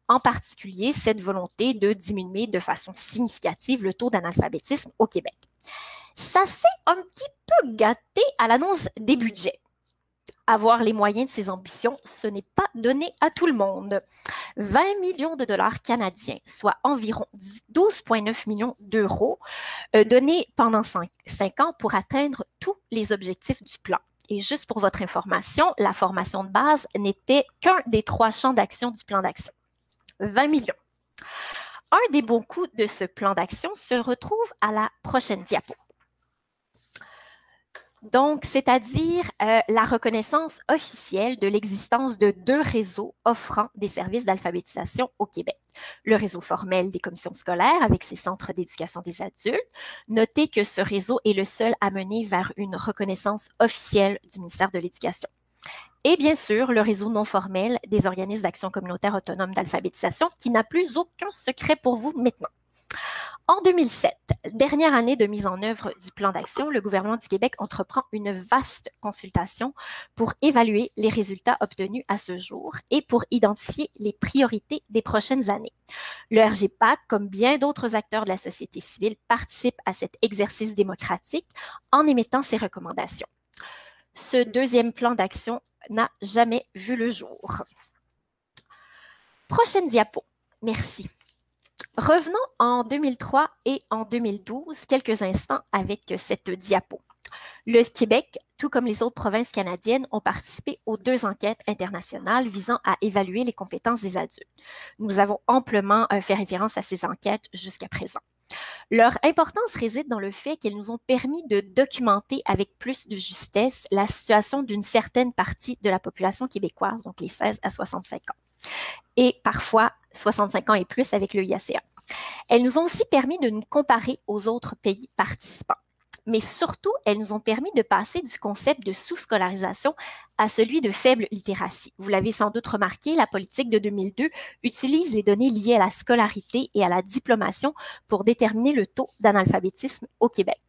En particulier, cette volonté de diminuer de façon significative le taux d'analphabétisme au Québec. Ça s'est un petit peu gâté à l'annonce des budgets. Avoir les moyens de ses ambitions, ce n'est pas donné à tout le monde. 20 millions de dollars canadiens, soit environ 12,9 millions d'euros, donnés pendant 5 ans pour atteindre tous les objectifs du plan. Et juste pour votre information, la formation de base n'était qu'un des 3 champs d'action du plan d'action. 20 millions. Un des bons coups de ce plan d'action se retrouve à la prochaine diapo. Donc, c'est-à-dire la reconnaissance officielle de l'existence de 2 réseaux offrant des services d'alphabétisation au Québec. Le réseau formel des commissions scolaires avec ses centres d'éducation des adultes. Notez que ce réseau est le seul à mener vers une reconnaissance officielle du ministère de l'Éducation. Et bien sûr, le réseau non formel des organismes d'action communautaire autonome d'alphabétisation qui n'a plus aucun secret pour vous maintenant. En 2007, dernière année de mise en œuvre du plan d'action, le gouvernement du Québec entreprend une vaste consultation pour évaluer les résultats obtenus à ce jour et pour identifier les priorités des prochaines années. Le RGPAC, comme bien d'autres acteurs de la société civile, participe à cet exercice démocratique en émettant ses recommandations. Ce deuxième plan d'action n'a jamais vu le jour. Prochaine diapo. Merci. Revenons en 2003 et en 2012, quelques instants avec cette diapo. Le Québec, tout comme les autres provinces canadiennes, ont participé aux 2 enquêtes internationales visant à évaluer les compétences des adultes. Nous avons amplement fait référence à ces enquêtes jusqu'à présent. Leur importance réside dans le fait qu'elles nous ont permis de documenter avec plus de justesse la situation d'une certaine partie de la population québécoise, donc les 16 à 65 ans, et parfois 65 ans et plus avec le IACA. Elles nous ont aussi permis de nous comparer aux autres pays participants. Mais surtout, elles nous ont permis de passer du concept de sous-scolarisation à celui de faible littératie. Vous l'avez sans doute remarqué, la politique de 2002 utilise les données liées à la scolarité et à la diplomation pour déterminer le taux d'analphabétisme au Québec.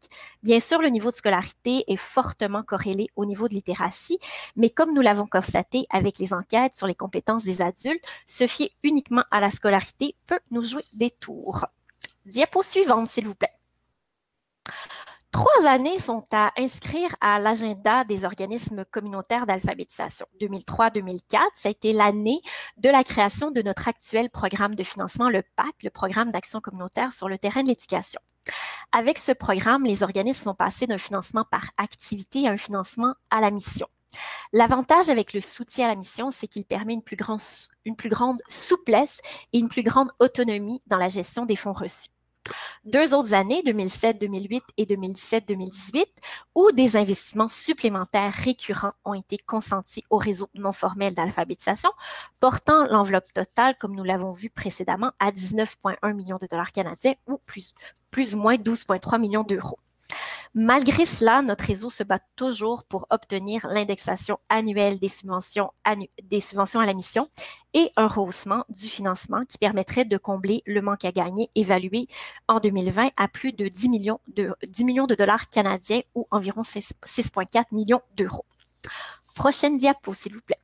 Bien sûr, le niveau de scolarité est fortement corrélé au niveau de littératie, mais comme nous l'avons constaté avec les enquêtes sur les compétences des adultes, se fier uniquement à la scolarité peut nous jouer des tours. Diapo suivante, s'il vous plaît. 3 années sont à inscrire à l'agenda des organismes communautaires d'alphabétisation. 2003-2004, ça a été l'année de la création de notre actuel programme de financement, le PAC, le programme d'action communautaire sur le terrain de l'éducation. Avec ce programme, les organismes sont passés d'un financement par activité à un financement à la mission. L'avantage avec le soutien à la mission, c'est qu'il permet une plus grande souplesse et une plus grande autonomie dans la gestion des fonds reçus. 2 autres années, 2007-2008 et 2017-2018, où des investissements supplémentaires récurrents ont été consentis au réseau non formel d'alphabétisation, portant l'enveloppe totale, comme nous l'avons vu précédemment, à 19,1 millions de dollars canadiens ou plus ou moins 12,3 millions d'euros. Malgré cela, notre réseau se bat toujours pour obtenir l'indexation annuelle des subventions à la mission et un rehaussement du financement qui permettrait de combler le manque à gagner évalué en 2020 à plus de 10 millions de dollars canadiens ou environ 6,4 millions d'euros. Prochaine diapo, s'il vous plaît.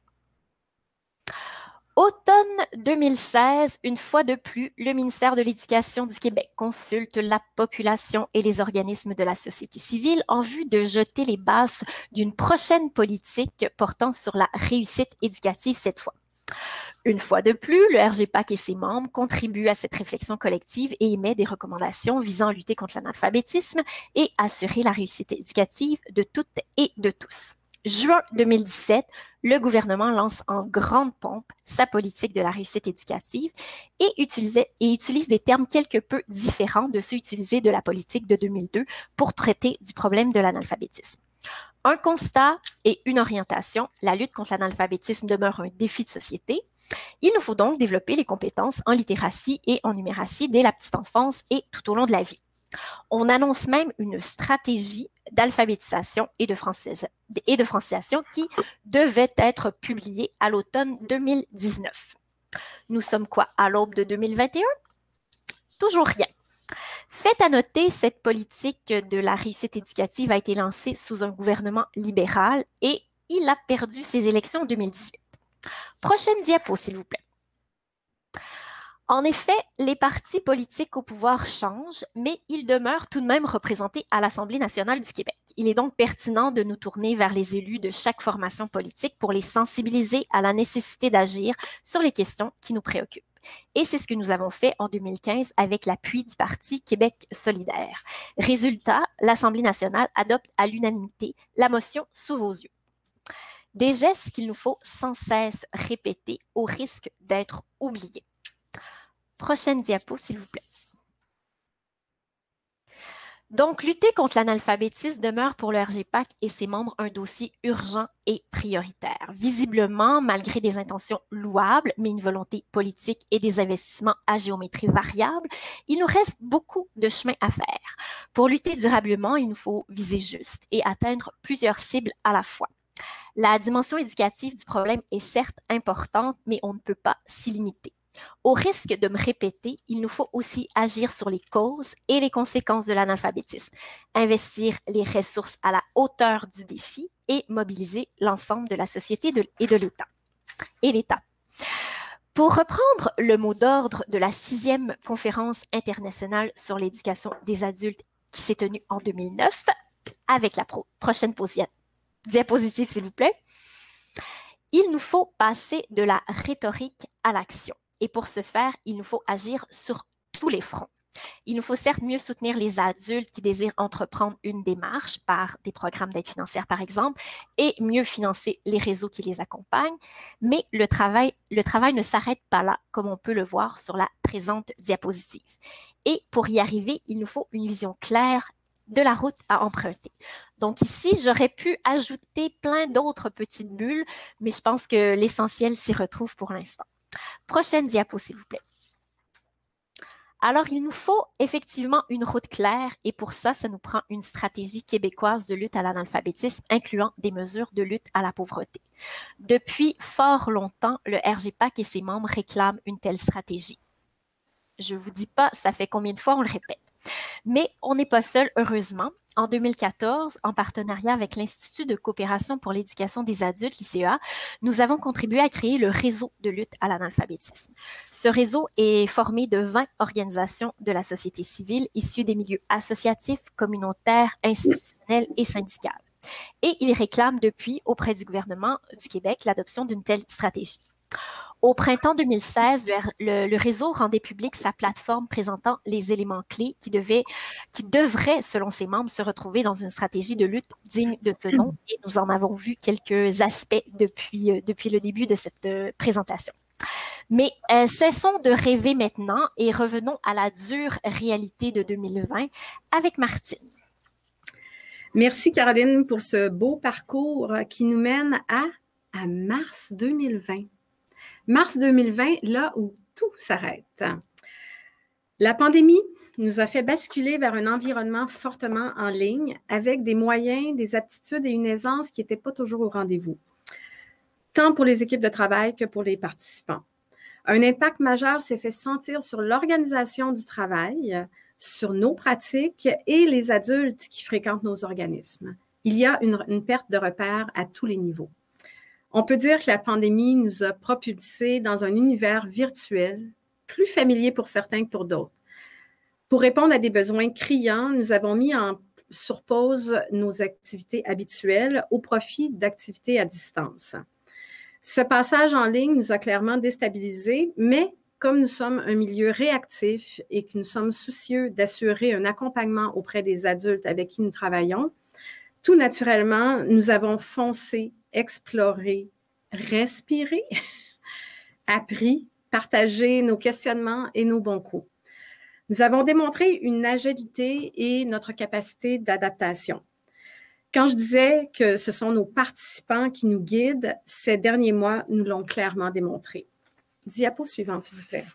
Automne 2016, une fois de plus, le ministère de l'Éducation du Québec consulte la population et les organismes de la société civile en vue de jeter les bases d'une prochaine politique portant sur la réussite éducative cette fois. Une fois de plus, le RGPAC et ses membres contribuent à cette réflexion collective et émet des recommandations visant à lutter contre l'analphabétisme et assurer la réussite éducative de toutes et de tous. Juin 2017, le gouvernement lance en grande pompe sa politique de la réussite éducative et utilise des termes quelque peu différents de ceux utilisés de la politique de 2002 pour traiter du problème de l'analphabétisme. Un constat et une orientation, la lutte contre l'analphabétisme demeure un défi de société. Il nous faut donc développer les compétences en littératie et en numératie dès la petite enfance et tout au long de la vie. On annonce même une stratégie d'alphabétisation et de francisation qui devait être publiée à l'automne 2019. Nous sommes quoi, à l'aube de 2021? Toujours rien. Fait à noter, cette politique de la réussite éducative a été lancée sous un gouvernement libéral et il a perdu ses élections en 2018. Prochaine diapo, s'il vous plaît. En effet, les partis politiques au pouvoir changent, mais ils demeurent tout de même représentés à l'Assemblée nationale du Québec. Il est donc pertinent de nous tourner vers les élus de chaque formation politique pour les sensibiliser à la nécessité d'agir sur les questions qui nous préoccupent. Et c'est ce que nous avons fait en 2015 avec l'appui du Parti Québec solidaire. Résultat, l'Assemblée nationale adopte à l'unanimité la motion sous vos yeux. Des gestes qu'il nous faut sans cesse répéter au risque d'être oubliés. Prochaine diapo, s'il vous plaît. Donc, lutter contre l'analphabétisme demeure pour le RGPAC et ses membres un dossier urgent et prioritaire. Visiblement, malgré des intentions louables, mais une volonté politique et des investissements à géométrie variable, il nous reste beaucoup de chemin à faire. Pour lutter durablement, il nous faut viser juste et atteindre plusieurs cibles à la fois. La dimension éducative du problème est certes importante, mais on ne peut pas s'y limiter. Au risque de me répéter, il nous faut aussi agir sur les causes et les conséquences de l'analphabétisme, investir les ressources à la hauteur du défi et mobiliser l'ensemble de la société et de l'État. Pour reprendre le mot d'ordre de la 6e conférence internationale sur l'éducation des adultes qui s'est tenue en 2009, avec la prochaine diapositive, s'il vous plaît, il nous faut passer de la rhétorique à l'action. Et pour ce faire, il nous faut agir sur tous les fronts. Il nous faut certes mieux soutenir les adultes qui désirent entreprendre une démarche par des programmes d'aide financière, par exemple, et mieux financer les réseaux qui les accompagnent. Mais le travail ne s'arrête pas là, comme on peut le voir sur la présente diapositive. Et pour y arriver, il nous faut une vision claire de la route à emprunter. Donc ici, j'aurais pu ajouter plein d'autres petites bulles, mais je pense que l'essentiel s'y retrouve pour l'instant. Prochaine diapo, s'il vous plaît. Alors, il nous faut effectivement une route claire et pour ça nous prend une stratégie québécoise de lutte à l'analphabétisme incluant des mesures de lutte à la pauvreté. Depuis fort longtemps, le RGPAC et ses membres réclament une telle stratégie. Je ne vous dis pas, ça fait combien de fois on le répète. Mais on n'est pas seul, heureusement. En 2014, en partenariat avec l'Institut de coopération pour l'éducation des adultes, l'ICEA, nous avons contribué à créer le réseau de lutte à l'analphabétisme. Ce réseau est formé de 20 organisations de la société civile issues des milieux associatifs, communautaires, institutionnels et syndicaux. Et il réclame depuis, auprès du gouvernement du Québec, l'adoption d'une telle stratégie. Au printemps 2016, le réseau rendait public sa plateforme présentant les éléments clés qui devraient, selon ses membres, se retrouver dans une stratégie de lutte digne de ce nom. Et nous en avons vu quelques aspects depuis le début de cette présentation. Mais cessons de rêver maintenant et revenons à la dure réalité de 2020 avec Martine. Merci Caroline pour ce beau parcours qui nous mène à mars 2020. Mars 2020, là où tout s'arrête. La pandémie nous a fait basculer vers un environnement fortement en ligne avec des moyens, des aptitudes et une aisance qui n'étaient pas toujours au rendez-vous, tant pour les équipes de travail que pour les participants. Un impact majeur s'est fait sentir sur l'organisation du travail, sur nos pratiques et les adultes qui fréquentent nos organismes. Il y a une perte de repères à tous les niveaux. On peut dire que la pandémie nous a propulsés dans un univers virtuel, plus familier pour certains que pour d'autres. Pour répondre à des besoins criants, nous avons mis sur pause nos activités habituelles au profit d'activités à distance. Ce passage en ligne nous a clairement déstabilisés, mais comme nous sommes un milieu réactif et que nous sommes soucieux d'assurer un accompagnement auprès des adultes avec qui nous travaillons, tout naturellement, nous avons foncé, exploré respiré, appris, partagé nos questionnements et nos bons coups. Nous avons démontré une agilité et notre capacité d'adaptation. Quand je disais que ce sont nos participants qui nous guident, ces derniers mois nous l'ont clairement démontré. Diapo suivante, s'il vous plaît.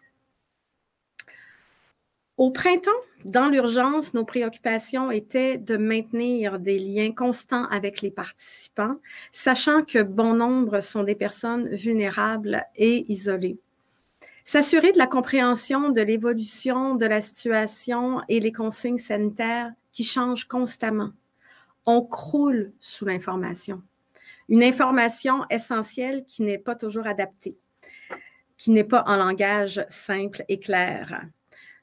Au printemps, dans l'urgence, nos préoccupations étaient de maintenir des liens constants avec les participants, sachant que bon nombre sont des personnes vulnérables et isolées. S'assurer de la compréhension de l'évolution de la situation et les consignes sanitaires qui changent constamment. On croule sous l'information. Une information essentielle qui n'est pas toujours adaptée, qui n'est pas en langage simple et clair.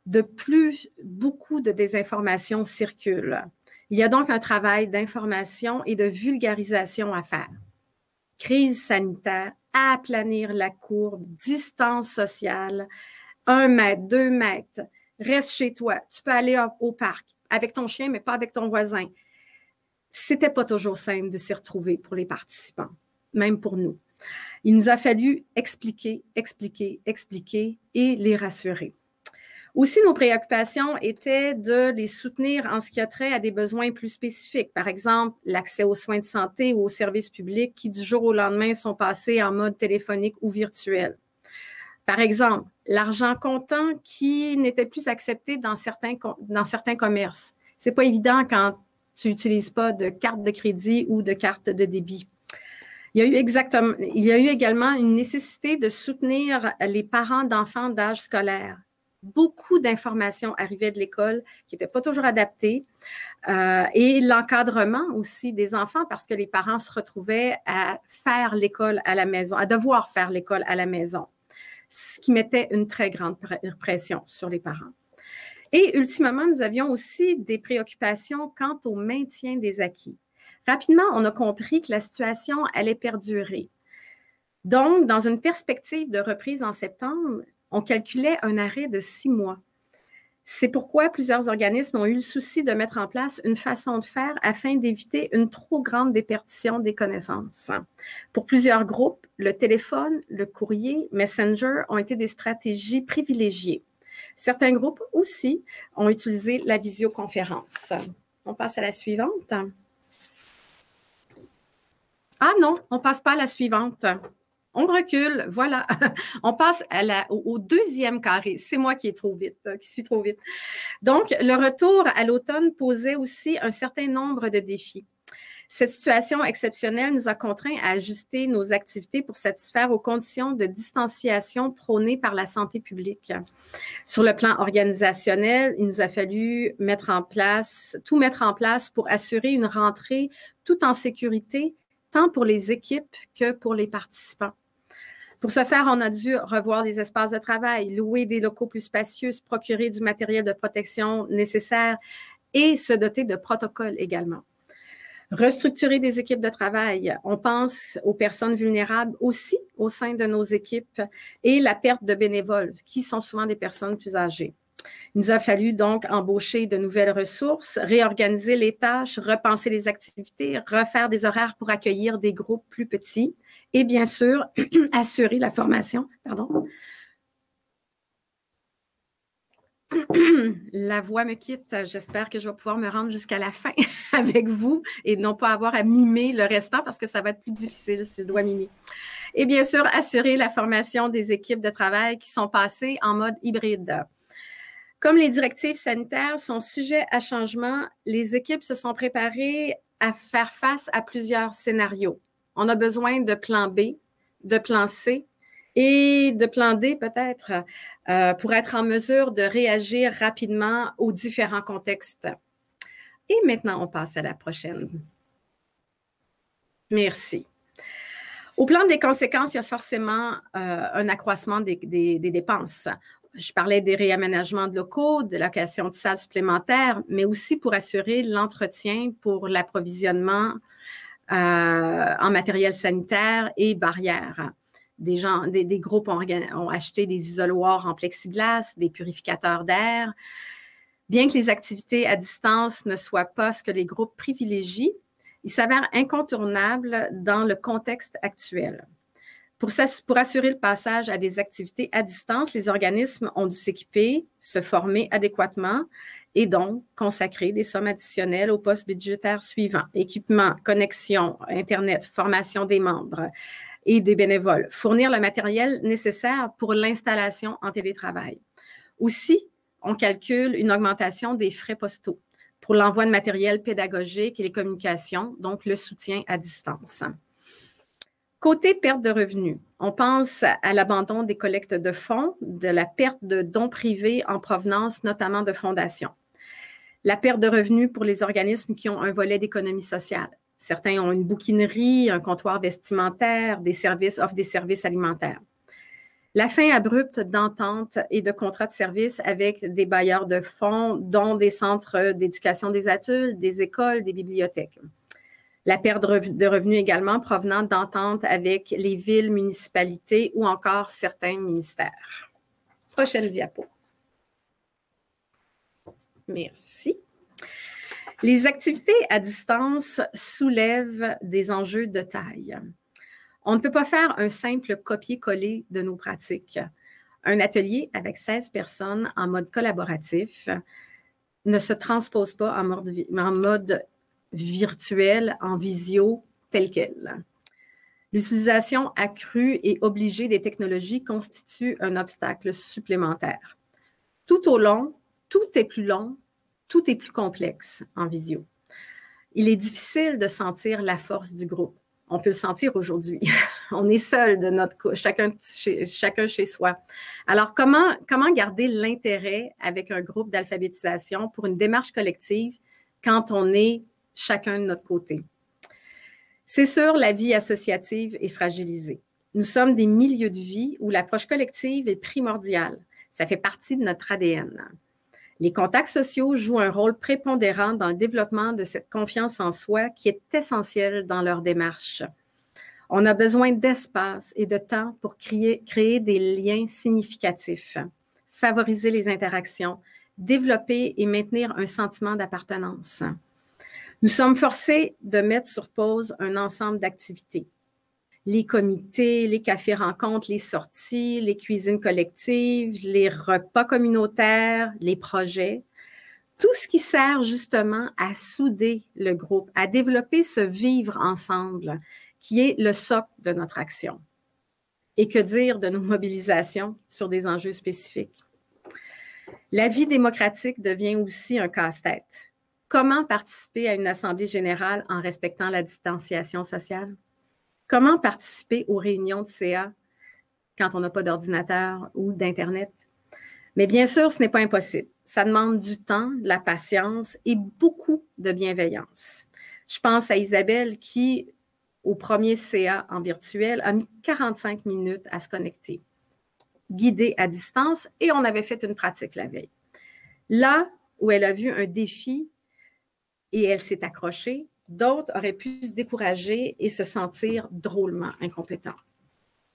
De plus, beaucoup de désinformation circule. Il y a donc un travail d'information et de vulgarisation à faire. Crise sanitaire, aplanir la courbe, distance sociale, 1 mètre, 2 mètres, reste chez toi, tu peux aller au parc avec ton chien, mais pas avec ton voisin. C'était pas toujours simple de s'y retrouver pour les participants, même pour nous. Il nous a fallu expliquer et les rassurer. Aussi, nos préoccupations étaient de les soutenir en ce qui a trait à des besoins plus spécifiques. Par exemple, l'accès aux soins de santé ou aux services publics qui, du jour au lendemain, sont passés en mode téléphonique ou virtuel. Par exemple, l'argent comptant qui n'était plus accepté dans certains commerces. C'est pas évident quand tu n'utilises pas de carte de crédit ou de carte de débit. Il y a eu également une nécessité de soutenir les parents d'enfants d'âge scolaire. Beaucoup d'informations arrivaient de l'école qui n'étaient pas toujours adaptées et l'encadrement aussi des enfants parce que les parents se retrouvaient à faire l'école à la maison, à devoir faire l'école à la maison, ce qui mettait une très grande pression sur les parents. Et ultimement, nous avions aussi des préoccupations quant au maintien des acquis. Rapidement, on a compris que la situation allait perdurer. Donc, dans une perspective de reprise en septembre, on calculait un arrêt de 6 mois. C'est pourquoi plusieurs organismes ont eu le souci de mettre en place une façon de faire afin d'éviter une trop grande déperdition des connaissances. Pour plusieurs groupes, le téléphone, le courrier, Messenger ont été des stratégies privilégiées. Certains groupes aussi ont utilisé la visioconférence. On passe à la suivante. Ah non, on ne passe pas à la suivante. On recule, voilà. On passe au deuxième carré. C'est moi qui suis trop vite. Donc, le retour à l'automne posait aussi un certain nombre de défis. Cette situation exceptionnelle nous a contraints à ajuster nos activités pour satisfaire aux conditions de distanciation prônées par la santé publique. Sur le plan organisationnel, il nous a fallu tout mettre en place pour assurer une rentrée tout en sécurité, tant pour les équipes que pour les participants. Pour ce faire, on a dû revoir des espaces de travail, louer des locaux plus spacieux, se procurer du matériel de protection nécessaire et se doter de protocoles également. Restructurer des équipes de travail. On pense aux personnes vulnérables aussi au sein de nos équipes et la perte de bénévoles, qui sont souvent des personnes plus âgées. Il nous a fallu donc embaucher de nouvelles ressources, réorganiser les tâches, repenser les activités, refaire des horaires pour accueillir des groupes plus petits et bien sûr, assurer la formation. La voix me quitte. J'espère que je vais pouvoir me rendre jusqu'à la fin avec vous et non pas avoir à mimer le restant parce que ça va être plus difficile si je dois mimer. Et bien sûr, assurer la formation des équipes de travail qui sont passées en mode hybride. Comme les directives sanitaires sont sujets à changement, les équipes se sont préparées à faire face à plusieurs scénarios. On a besoin de plan B, de plan C et de plan D peut-être pour être en mesure de réagir rapidement aux différents contextes. Et maintenant, on passe à la prochaine. Merci. Au plan des conséquences, il y a forcément un accroissement des dépenses. Je parlais des réaménagements de locaux, de location de salles supplémentaires, mais aussi pour assurer l'entretien pour l'approvisionnement en matériel sanitaire et barrières. Des groupes ont acheté des isoloirs en plexiglas, des purificateurs d'air. Bien que les activités à distance ne soient pas ce que les groupes privilégient, ils s'avèrent incontournables dans le contexte actuel. Pour assurer le passage à des activités à distance, les organismes ont dû s'équiper, se former adéquatement et donc consacrer des sommes additionnelles aux postes budgétaires suivants: équipement, connexion, Internet, formation des membres et des bénévoles, fournir le matériel nécessaire pour l'installation en télétravail. Aussi, on calcule une augmentation des frais postaux pour l'envoi de matériel pédagogique et les communications, donc le soutien à distance. Côté perte de revenus, on pense à l'abandon des collectes de fonds, de la perte de dons privés en provenance notamment de fondations. La perte de revenus pour les organismes qui ont un volet d'économie sociale. Certains ont une bouquinerie, un comptoir vestimentaire, offrent des services alimentaires. La fin abrupte d'ententes et de contrats de services avec des bailleurs de fonds, dont des centres d'éducation des adultes, des écoles, des bibliothèques. La perte de revenus également provenant d'ententes avec les villes, municipalités ou encore certains ministères. Prochaine diapo. Merci. Les activités à distance soulèvent des enjeux de taille. On ne peut pas faire un simple copier-coller de nos pratiques. Un atelier avec 16 personnes en mode collaboratif ne se transpose pas en mode virtuel, en visio, tel quel. L'utilisation accrue et obligée des technologies constitue un obstacle supplémentaire. Tout au long, tout est plus long, tout est plus complexe en visio. Il est difficile de sentir la force du groupe. On peut le sentir aujourd'hui. On est seul de chacun chez soi. Alors, comment garder l'intérêt avec un groupe d'alphabétisation pour une démarche collective quand on est chacun de notre côté? C'est sûr, la vie associative est fragilisée. Nous sommes des milieux de vie où l'approche collective est primordiale. Ça fait partie de notre ADN. Les contacts sociaux jouent un rôle prépondérant dans le développement de cette confiance en soi qui est essentielle dans leur démarche. On a besoin d'espace et de temps pour créer des liens significatifs, favoriser les interactions, développer et maintenir un sentiment d'appartenance. Nous sommes forcés de mettre sur pause un ensemble d'activités. Les comités, les cafés-rencontres, les sorties, les cuisines collectives, les repas communautaires, les projets, tout ce qui sert justement à souder le groupe, à développer ce vivre ensemble qui est le socle de notre action. Et que dire de nos mobilisations sur des enjeux spécifiques? La vie démocratique devient aussi un casse-tête. Comment participer à une assemblée générale en respectant la distanciation sociale? Comment participer aux réunions de CA quand on n'a pas d'ordinateur ou d'Internet? Mais bien sûr, ce n'est pas impossible. Ça demande du temps, de la patience et beaucoup de bienveillance. Je pense à Isabelle qui, au premier CA en virtuel, a mis 45 minutes à se connecter, guidée à distance, et on avait fait une pratique la veille. Là où elle a vu un défi et elle s'est accrochée, d'autres auraient pu se décourager et se sentir drôlement incompétents.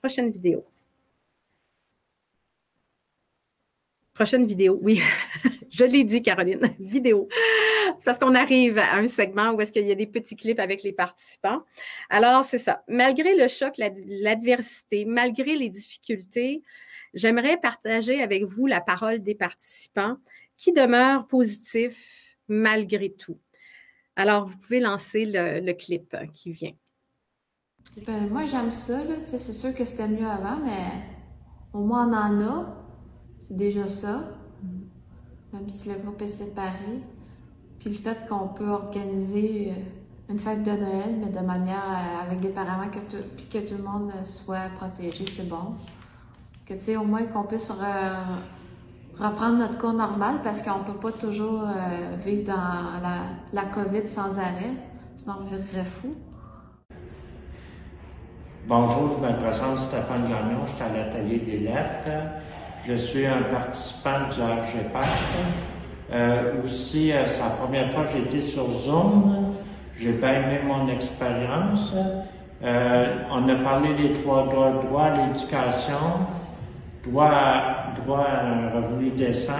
Prochaine vidéo. Prochaine vidéo, oui. Je l'ai dit, Caroline, vidéo. Parce qu'on arrive à un segment où est-ce qu'il y a des petits clips avec les participants. Alors, c'est ça. Malgré le choc, l'adversité, malgré les difficultés, j'aimerais partager avec vous la parole des participants qui demeurent positifs malgré tout. Alors, vous pouvez lancer le clip qui vient. Ben, moi, j'aime ça. C'est sûr que c'était mieux avant, mais au moins, on en a. C'est déjà ça. Même si le groupe est séparé. Puis le fait qu'on peut organiser une fête de Noël, mais de manière avec des paramètres puis que tout le monde soit protégé, c'est bon. Que, tu sais, au moins qu'on puisse reprendre notre cours normal parce qu'on ne peut pas toujours vivre dans la COVID sans arrêt, sinon on virerait fou. Bonjour, je me présente Stéphane Gagnon, je suis à l'atelier des lettres. Je suis un participant du RGPAC. Aussi, c'est la première fois que j'ai été sur Zoom. J'ai bien aimé mon expérience. On a parlé des 3 droits, droit à l'éducation, droit à un revenu décent,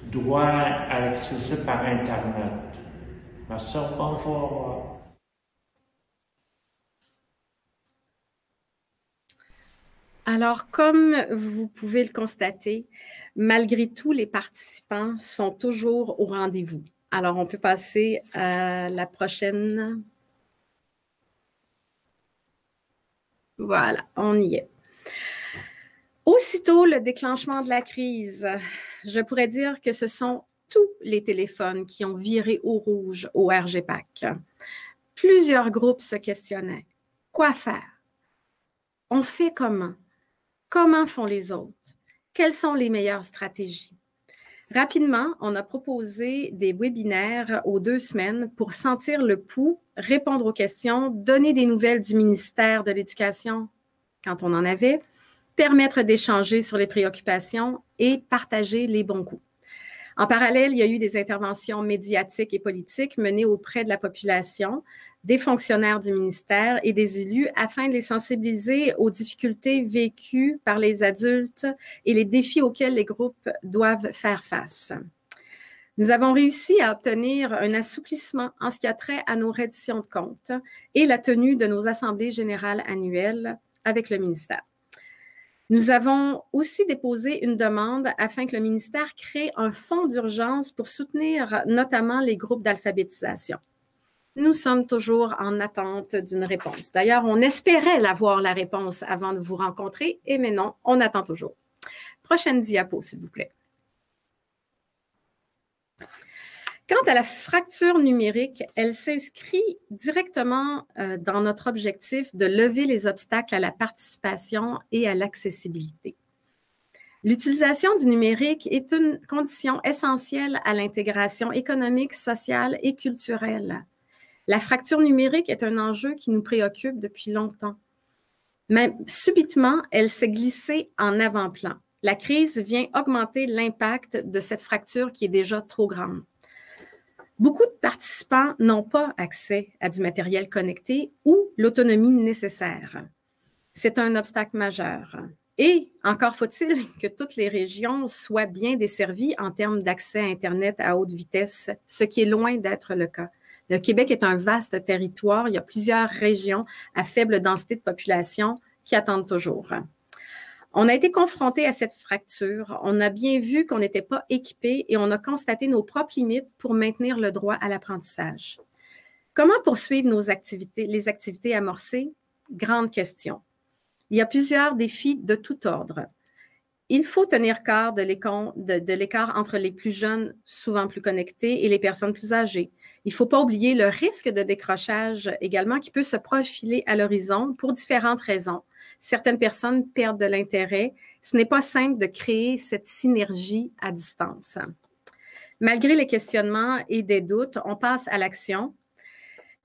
droit à l'accès par Internet. Merci, bonjour. Alors, comme vous pouvez le constater, malgré tout, les participants sont toujours au rendez-vous. Alors, on peut passer à la prochaine. Voilà, on y est. Aussitôt le déclenchement de la crise, je pourrais dire que ce sont tous les téléphones qui ont viré au rouge au RGPAC. Plusieurs groupes se questionnaient. Quoi faire? On fait comment? Comment font les autres? Quelles sont les meilleures stratégies? Rapidement, on a proposé des webinaires aux 2 semaines pour sentir le pouls, répondre aux questions, donner des nouvelles du ministère de l'Éducation quand on en avait, permettre d'échanger sur les préoccupations et partager les bons coups. En parallèle, il y a eu des interventions médiatiques et politiques menées auprès de la population, des fonctionnaires du ministère et des élus afin de les sensibiliser aux difficultés vécues par les adultes et les défis auxquels les groupes doivent faire face. Nous avons réussi à obtenir un assouplissement en ce qui a trait à nos redditions de comptes et la tenue de nos assemblées générales annuelles avec le ministère. Nous avons aussi déposé une demande afin que le ministère crée un fonds d'urgence pour soutenir notamment les groupes d'alphabétisation. Nous sommes toujours en attente d'une réponse. D'ailleurs, on espérait l'avoir la réponse avant de vous rencontrer, mais non, on attend toujours. Prochaine diapo, s'il vous plaît. Quant à la fracture numérique, elle s'inscrit directement dans notre objectif de lever les obstacles à la participation et à l'accessibilité. L'utilisation du numérique est une condition essentielle à l'intégration économique, sociale et culturelle. La fracture numérique est un enjeu qui nous préoccupe depuis longtemps. Mais subitement, elle s'est glissée en avant-plan. La crise vient augmenter l'impact de cette fracture qui est déjà trop grande. Beaucoup de participants n'ont pas accès à du matériel connecté ou l'autonomie nécessaire. C'est un obstacle majeur. Et encore faut-il que toutes les régions soient bien desservies en termes d'accès à Internet à haute vitesse, ce qui est loin d'être le cas. Le Québec est un vaste territoire. Il y a plusieurs régions à faible densité de population qui attendent toujours. On a été confronté à cette fracture. On a bien vu qu'on n'était pas équipé et on a constaté nos propres limites pour maintenir le droit à l'apprentissage. Comment poursuivre nos activités, les activités amorcées? Grande question. Il y a plusieurs défis de tout ordre. Il faut tenir compte de l'écart entre les plus jeunes, souvent plus connectés, et les personnes plus âgées. Il ne faut pas oublier le risque de décrochage également qui peut se profiler à l'horizon pour différentes raisons. Certaines personnes perdent de l'intérêt. Ce n'est pas simple de créer cette synergie à distance. Malgré les questionnements et des doutes, on passe à l'action.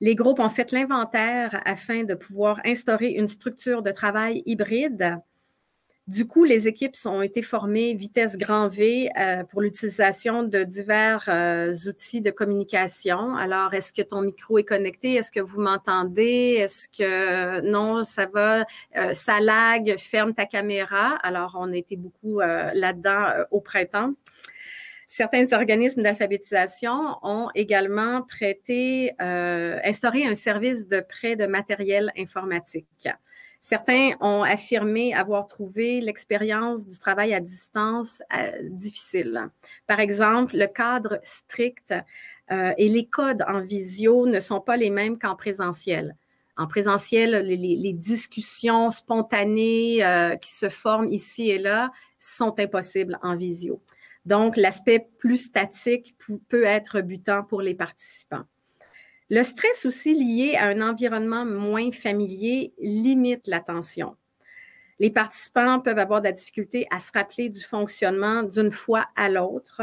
Les groupes ont fait l'inventaire afin de pouvoir instaurer une structure de travail hybride. Du coup, les équipes ont été formées vitesse grand V pour l'utilisation de divers outils de communication. Alors, est-ce que ton micro est connecté? Est-ce que vous m'entendez? Est-ce que non, ça va? Ça lag, ferme ta caméra. Alors, on a été beaucoup là-dedans au printemps. Certains organismes d'alphabétisation ont également instauré un service de prêt de matériel informatique. Certains ont affirmé avoir trouvé l'expérience du travail à distance difficile. Par exemple, le cadre strict et les codes en visio ne sont pas les mêmes qu'en présentiel. En présentiel, les discussions spontanées qui se forment ici et là sont impossibles en visio. Donc, l'aspect plus statique peut être butant pour les participants. Le stress aussi lié à un environnement moins familier limite l'attention. Les participants peuvent avoir de la difficulté à se rappeler du fonctionnement d'une fois à l'autre.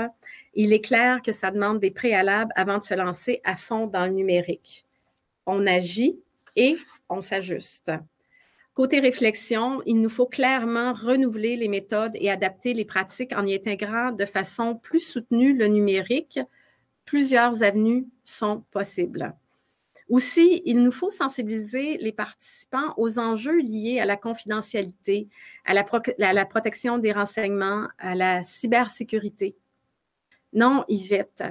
Il est clair que ça demande des préalables avant de se lancer à fond dans le numérique. On agit et on s'ajuste. Côté réflexion, il nous faut clairement renouveler les méthodes et adapter les pratiques en y intégrant de façon plus soutenue le numérique. Plusieurs avenues sont possibles. Aussi, il nous faut sensibiliser les participants aux enjeux liés à la confidentialité, à la protection des renseignements, à la cybersécurité. Non, Yvette,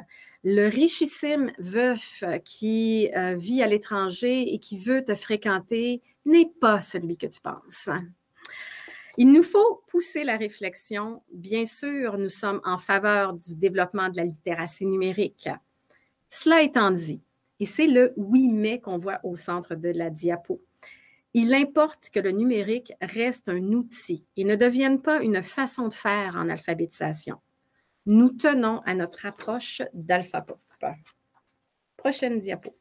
le richissime veuf qui vit à l'étranger et qui veut te fréquenter n'est pas celui que tu penses. Il nous faut pousser la réflexion. Bien sûr, nous sommes en faveur du développement de la littératie numérique. Cela étant dit, et c'est le « oui, mais » qu'on voit au centre de la diapo, il importe que le numérique reste un outil et ne devienne pas une façon de faire en alphabétisation. Nous tenons à notre approche d'AlphaPop. Prochaine diapo.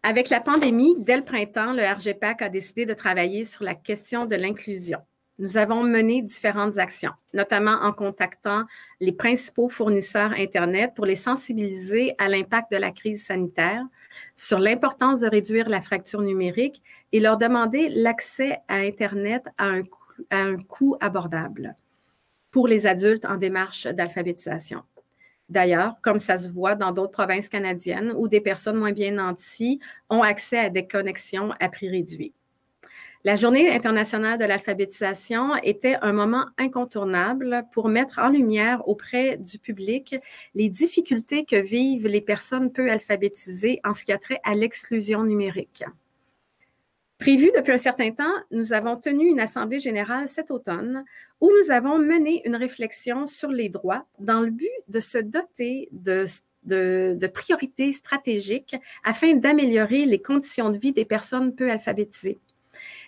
Avec la pandémie, dès le printemps, le RGPAC a décidé de travailler sur la question de l'inclusion. Nous avons mené différentes actions, notamment en contactant les principaux fournisseurs Internet pour les sensibiliser à l'impact de la crise sanitaire, sur l'importance de réduire la fracture numérique et leur demander l'accès à Internet à un coût abordable pour les adultes en démarche d'alphabétisation. D'ailleurs, comme ça se voit dans d'autres provinces canadiennes où des personnes moins bien nanties ont accès à des connexions à prix réduit. La Journée internationale de l'alphabétisation était un moment incontournable pour mettre en lumière auprès du public les difficultés que vivent les personnes peu alphabétisées en ce qui a trait à l'exclusion numérique. Prévu depuis un certain temps, nous avons tenu une assemblée générale cet automne où nous avons mené une réflexion sur les droits dans le but de se doter de priorités stratégiques afin d'améliorer les conditions de vie des personnes peu alphabétisées.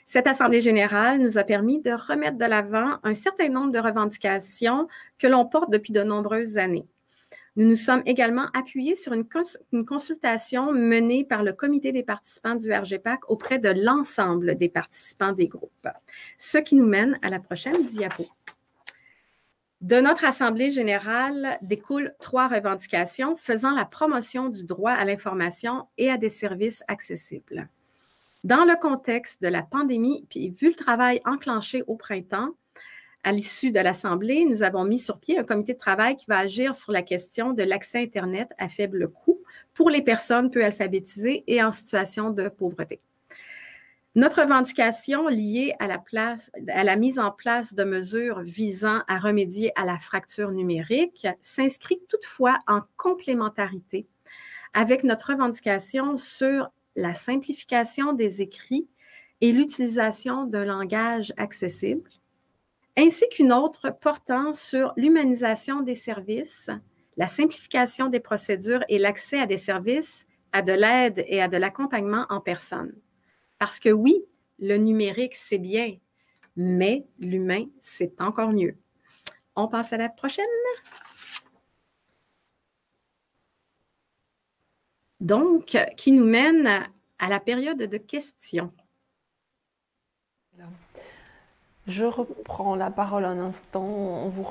Cette assemblée générale nous a permis de remettre de l'avant un certain nombre de revendications que l'on porte depuis de nombreuses années. Nous nous sommes également appuyés sur une consultation menée par le comité des participants du RGPAC auprès de l'ensemble des participants des groupes, ce qui nous mène à la prochaine diapo. De notre assemblée générale découlent 3 revendications faisant la promotion du droit à l'information et à des services accessibles. Dans le contexte de la pandémie, puis vu le travail enclenché au printemps, à l'issue de l'Assemblée, nous avons mis sur pied un comité de travail qui va agir sur la question de l'accès Internet à faible coût pour les personnes peu alphabétisées et en situation de pauvreté. Notre revendication liée à la mise en place de mesures visant à remédier à la fracture numérique s'inscrit toutefois en complémentarité avec notre revendication sur la simplification des écrits et l'utilisation d'un langage accessible, ainsi qu'une autre portant sur l'humanisation des services, la simplification des procédures et l'accès à des services, à de l'aide et à de l'accompagnement en personne. Parce que oui, le numérique, c'est bien, mais l'humain, c'est encore mieux. On passe à la prochaine. Donc, qui nous mène à la période de questions. Je reprends la parole un instant en vous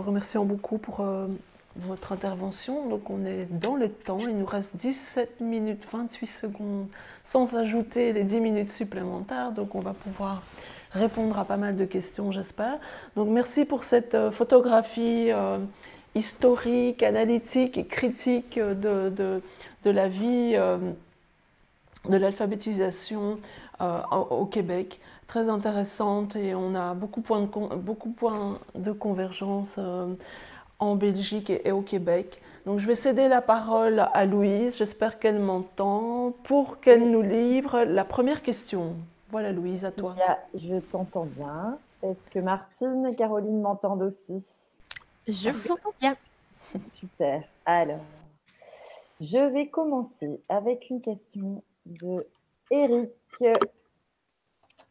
remerciant beaucoup pour votre intervention. Donc, on est dans le temps. Il nous reste 17 minutes 28 secondes sans ajouter les 10 minutes supplémentaires. Donc, on va pouvoir répondre à pas mal de questions, j'espère. Donc, merci pour cette photographie historique, analytique et critique de la vie de l'alphabétisation au Québec. Très intéressante et on a beaucoup de points de convergence en Belgique et au Québec. Donc je vais céder la parole à Louise, j'espère qu'elle m'entend, pour qu'elle nous livre la première question. Voilà Louise, à toi. Je t'entends bien. Est-ce que Martine et Caroline m'entendent aussi? Je vous entends bien. Super. Alors, je vais commencer avec une question de Eric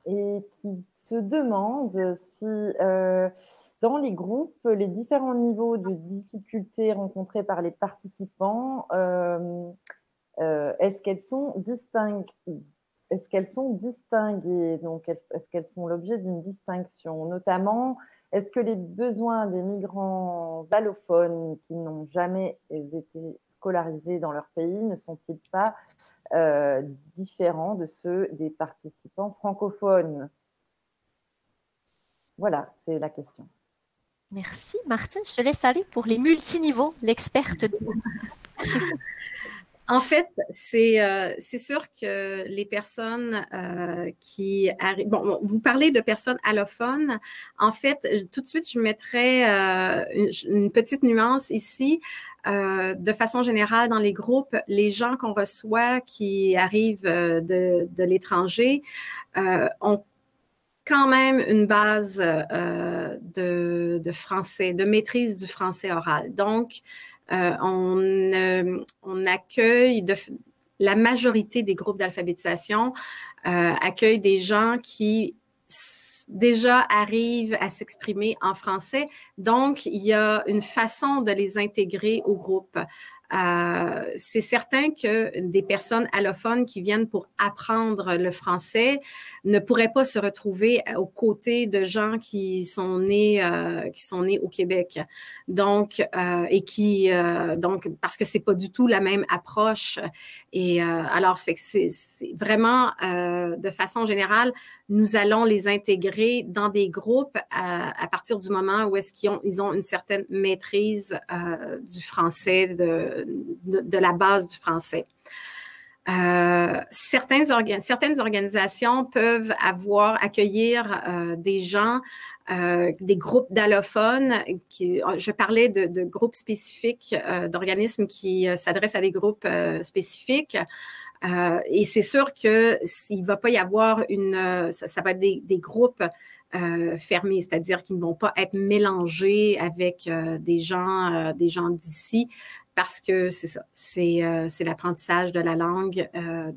et qui se demande si dans les groupes, les différents niveaux de difficulté rencontrés par les participants, est-ce qu'elles sont distinguées? Donc, est-ce qu'elles font l'objet d'une distinction? Notamment, est-ce que les besoins des migrants allophones qui n'ont jamais été scolarisés dans leur pays ne sont-ils pas différents de ceux des participants francophones? Voilà, c'est la question. Merci. Martine, je te laisse aller pour les multiniveaux, l'experte. En fait, c'est sûr que les personnes qui arrivent... Bon, vous parlez de personnes allophones. En fait, tout de suite, je mettrais une petite nuance ici. De façon générale, dans les groupes, les gens qu'on reçoit qui arrivent de l'étranger ont quand même une base de français, de maîtrise du français oral. Donc, on accueille la majorité des groupes d'alphabétisation accueillent des gens qui déjà arrivent à s'exprimer en français. Donc, il y a une façon de les intégrer au groupe. C'est certain que des personnes allophones qui viennent pour apprendre le français ne pourraient pas se retrouver aux côtés de gens qui sont nés au Québec. Donc, donc parce que c'est pas du tout la même approche. Et alors, fait que c'est vraiment de façon générale, nous allons les intégrer dans des groupes à partir du moment où est-ce qu'ils ont une certaine maîtrise du français, de la base du français. Certaines organisations peuvent accueillir des gens, des groupes d'allophones. Je parlais de groupes spécifiques, d'organismes qui s'adressent à des groupes spécifiques. Et c'est sûr que s'il ne va pas y avoir ça va être des groupes fermés, c'est-à-dire qu'ils ne vont pas être mélangés avec des gens d'ici. Parce que c'est ça, c'est l'apprentissage de la langue,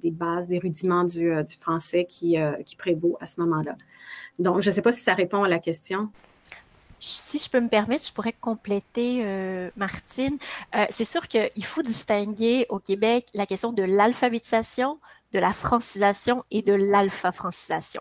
des bases, des rudiments du français qui prévaut à ce moment-là. Donc, je ne sais pas si ça répond à la question. Si je peux me permettre, je pourrais compléter, Martine. C'est sûr qu'il faut distinguer au Québec la question de l'alphabétisation, de la francisation et de l'alpha-francisation.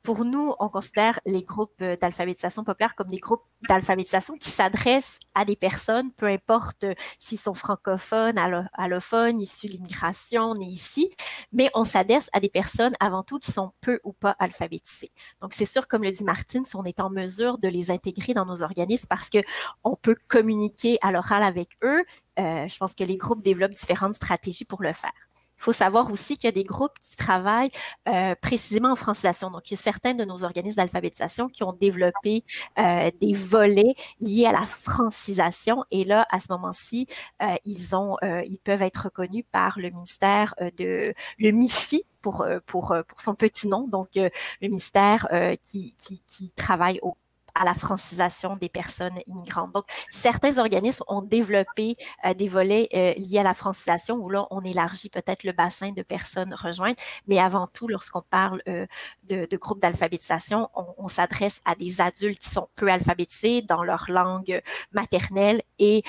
Pour nous, on considère les groupes d'alphabétisation populaire comme des groupes d'alphabétisation qui s'adressent à des personnes, peu importe s'ils sont francophones, allophones, issus de l'immigration, nés ici, mais on s'adresse à des personnes avant tout qui sont peu ou pas alphabétisées. Donc, c'est sûr, comme le dit Martine, si on est en mesure de les intégrer dans nos organismes parce qu'on peut communiquer à l'oral avec eux, je pense que les groupes développent différentes stratégies pour le faire. Il faut savoir aussi qu'il y a des groupes qui travaillent précisément en francisation. Donc, il y a certains de nos organismes d'alphabétisation qui ont développé des volets liés à la francisation. Et là, à ce moment-ci, ils peuvent être reconnus par le ministère le MIFI pour son petit nom. Donc, le ministère qui travaille à la francisation des personnes immigrantes. Donc, certains organismes ont développé des volets liés à la francisation où là, on élargit peut-être le bassin de personnes rejointes, mais avant tout, lorsqu'on parle de groupes d'alphabétisation, on s'adresse à des adultes qui sont peu alphabétisés dans leur langue maternelle et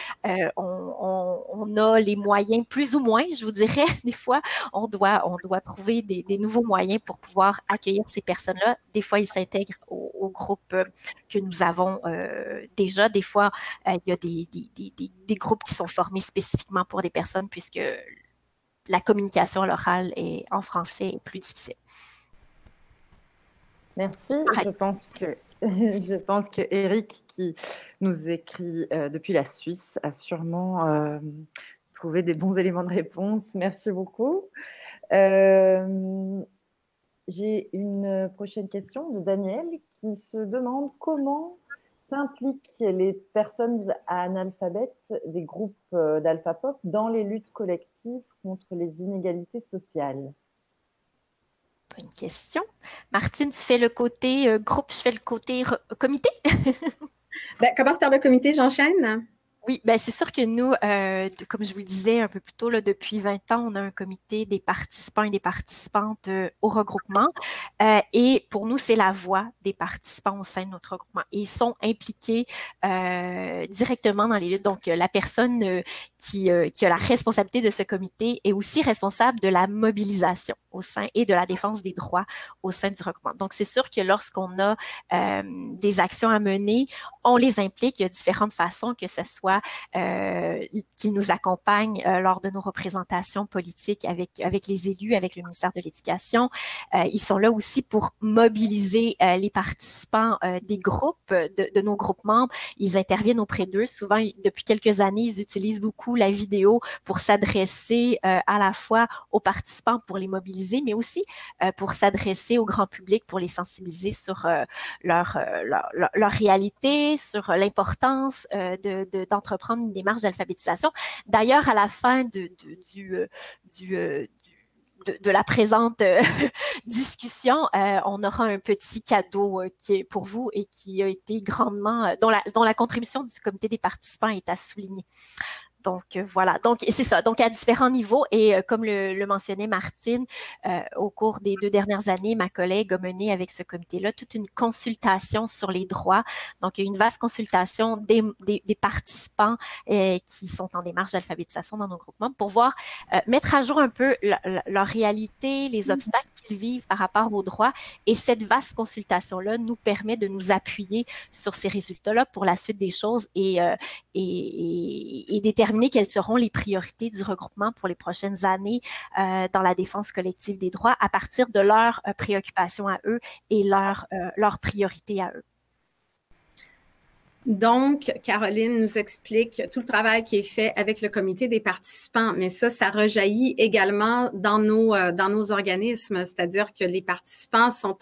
on a les moyens, plus ou moins, je vous dirais, des fois, on doit trouver des nouveaux moyens pour pouvoir accueillir ces personnes-là. Des fois, ils s'intègrent au groupe que nous avons déjà. Des fois, il y a des groupes qui sont formés spécifiquement pour des personnes puisque la communication à l'oral en français est plus difficile. Merci. Je pense que Eric, qui nous écrit depuis la Suisse, a sûrement trouvé des bons éléments de réponse. Merci beaucoup. J'ai une prochaine question de Daniel qui se demande comment s'impliquent les personnes analphabètes des groupes d'alphapop dans les luttes collectives contre les inégalités sociales. Bonne question. Martine, tu fais le côté groupe, je fais le côté comité. Commence par le comité, j'enchaîne. Oui, ben c'est sûr que nous, comme je vous le disais un peu plus tôt, là, depuis 20 ans, on a un comité des participants et des participantes au regroupement. Et pour nous, c'est la voix des participants au sein de notre regroupement. Et ils sont impliqués directement dans les luttes. Donc, la personne qui a la responsabilité de ce comité est aussi responsable de la mobilisation au sein et de la défense des droits au sein du regroupement. Donc, c'est sûr que lorsqu'on a des actions à mener, on les implique. Il y a différentes façons, que ce soit qu'ils nous accompagnent lors de nos représentations politiques avec les élus, avec le ministère de l'Éducation. Ils sont là aussi pour mobiliser les participants des groupes, de nos groupes membres. Ils interviennent auprès d'eux. Souvent, depuis quelques années, ils utilisent beaucoup la vidéo pour s'adresser à la fois aux participants, pour les mobiliser, mais aussi pour s'adresser au grand public, pour les sensibiliser sur leur réalité, sur l'importance d'entreprendre une démarche d'alphabétisation. D'ailleurs, à la fin de la présente discussion, on aura un petit cadeau qui est pour vous et qui a été grandement, dont la contribution du comité des participants est à souligner. Donc, voilà. Donc, c'est ça. Donc, à différents niveaux. Et comme le mentionnait Martine, au cours des 2 dernières années, ma collègue a mené avec ce comité-là toute une consultation sur les droits. Donc, il y a une vaste consultation des participants qui sont en démarche d'alphabétisation dans nos groupements pour voir, mettre à jour un peu leur réalité, les obstacles qu'ils vivent par rapport aux droits. Et cette vaste consultation-là nous permet de nous appuyer sur ces résultats-là pour la suite des choses et déterminer quelles seront les priorités du regroupement pour les prochaines années dans la défense collective des droits à partir de leurs préoccupations à eux et leurs priorités à eux. Donc, Caroline nous explique tout le travail qui est fait avec le comité des participants, mais ça rejaillit également dans nos organismes, c'est-à-dire que les participants sont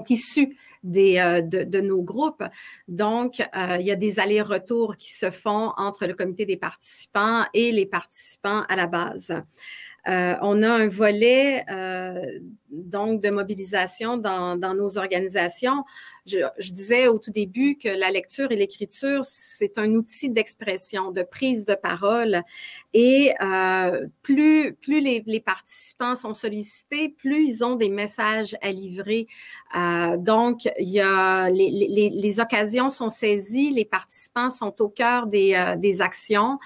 issus de nos groupes. Donc, il y a des allers-retours qui se font entre le comité des participants et les participants à la base. On a un volet donc de mobilisation dans nos organisations. Je disais au tout début que la lecture et l'écriture, c'est un outil d'expression, de prise de parole. Et plus les participants sont sollicités, plus ils ont des messages à livrer. Donc, il y a les occasions sont saisies, les participants sont au cœur des actions.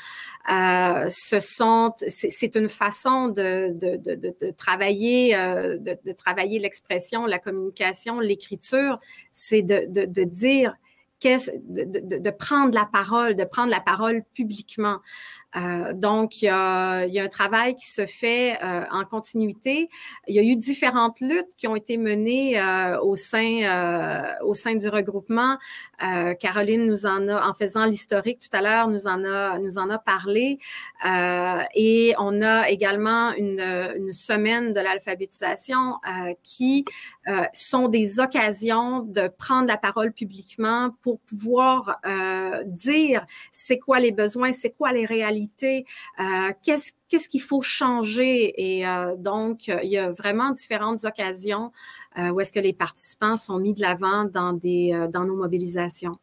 C'est une façon de travailler, de travailler l'expression, la communication, l'écriture, c'est de dire, de prendre la parole publiquement. Donc, il y a un travail qui se fait en continuité. Il y a eu différentes luttes qui ont été menées au sein du regroupement. Caroline nous en faisant l'historique tout à l'heure, nous en a parlé. Et on a également une semaine de l'alphabétisation qui sont des occasions de prendre la parole publiquement pour pouvoir dire c'est quoi les besoins, c'est quoi les réalités, qu'est-ce qu'il faut changer. Et donc, il y a vraiment différentes occasions où est-ce que les participants sont mis de l'avant dans nos mobilisations.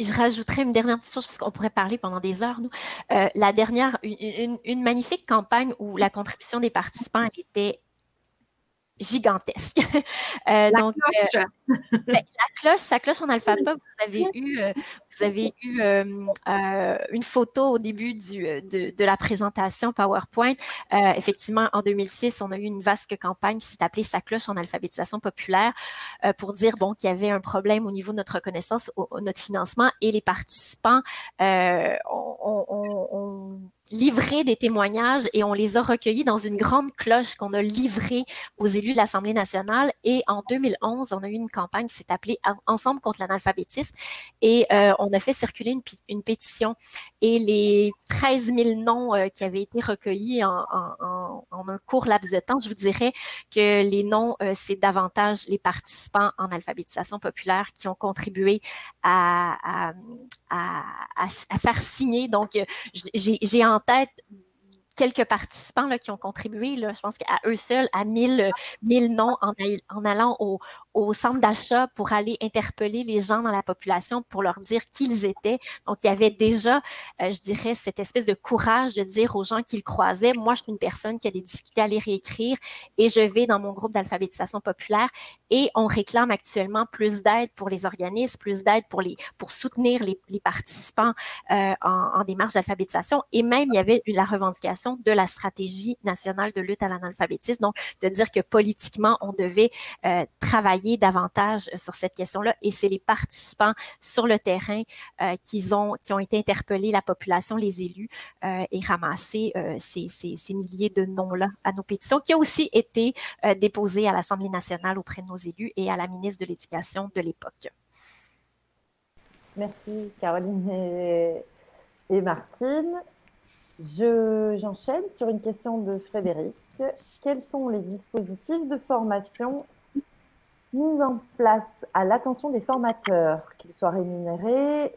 Je rajouterais une dernière petite chose parce qu'on pourrait parler pendant des heures. Nous. La dernière, une magnifique campagne où la contribution des participants était gigantesque. La cloche. Sa cloche en alphabet, vous avez eu une photo au début de la présentation PowerPoint. Effectivement, en 2006, on a eu une vaste campagne qui s'est appelée Sa cloche en alphabétisation populaire pour dire qu'il y avait un problème au niveau de notre reconnaissance, notre financement, et les participants ont livré des témoignages et on les a recueillis dans une grande cloche qu'on a livrée aux élus de l'Assemblée nationale. Et en 2011, on a eu une campagne qui s'est appelée Ensemble contre l'analphabétisme et on a fait circuler une pétition. Et les 13 000 noms qui avaient été recueillis en un court laps de temps, je vous dirais que les noms, c'est davantage les participants en alphabétisation populaire qui ont contribué à faire signer. Donc, j'ai en tête quelques participants là, qui ont contribué, là, je pense qu'à eux seuls, à 1000 noms en allant au centre d'achat pour aller interpeller les gens dans la population pour leur dire qui ils étaient. Donc, il y avait déjà, je dirais, cette espèce de courage de dire aux gens qu'ils croisaient, moi, je suis une personne qui a des difficultés à lire et écrire et je vais dans mon groupe d'alphabétisation populaire et on réclame actuellement plus d'aide pour les organismes, plus d'aide pour soutenir les participants en démarche d'alphabétisation et même, il y avait la revendication l'élaboration de la stratégie nationale de lutte à l'analphabétisme. Donc, de dire que politiquement, on devait travailler davantage sur cette question-là. Et c'est les participants sur le terrain qui ont été interpellés, la population, les élus, et ramasser ces milliers de noms-là à nos pétitions, qui ont aussi été déposées à l'Assemblée nationale auprès de nos élus et à la ministre de l'Éducation de l'époque. Merci Caroline et Martine. J'enchaîne sur une question de Frédéric. Quels sont les dispositifs de formation mis en place à l'attention des formateurs, qu'ils soient rémunérés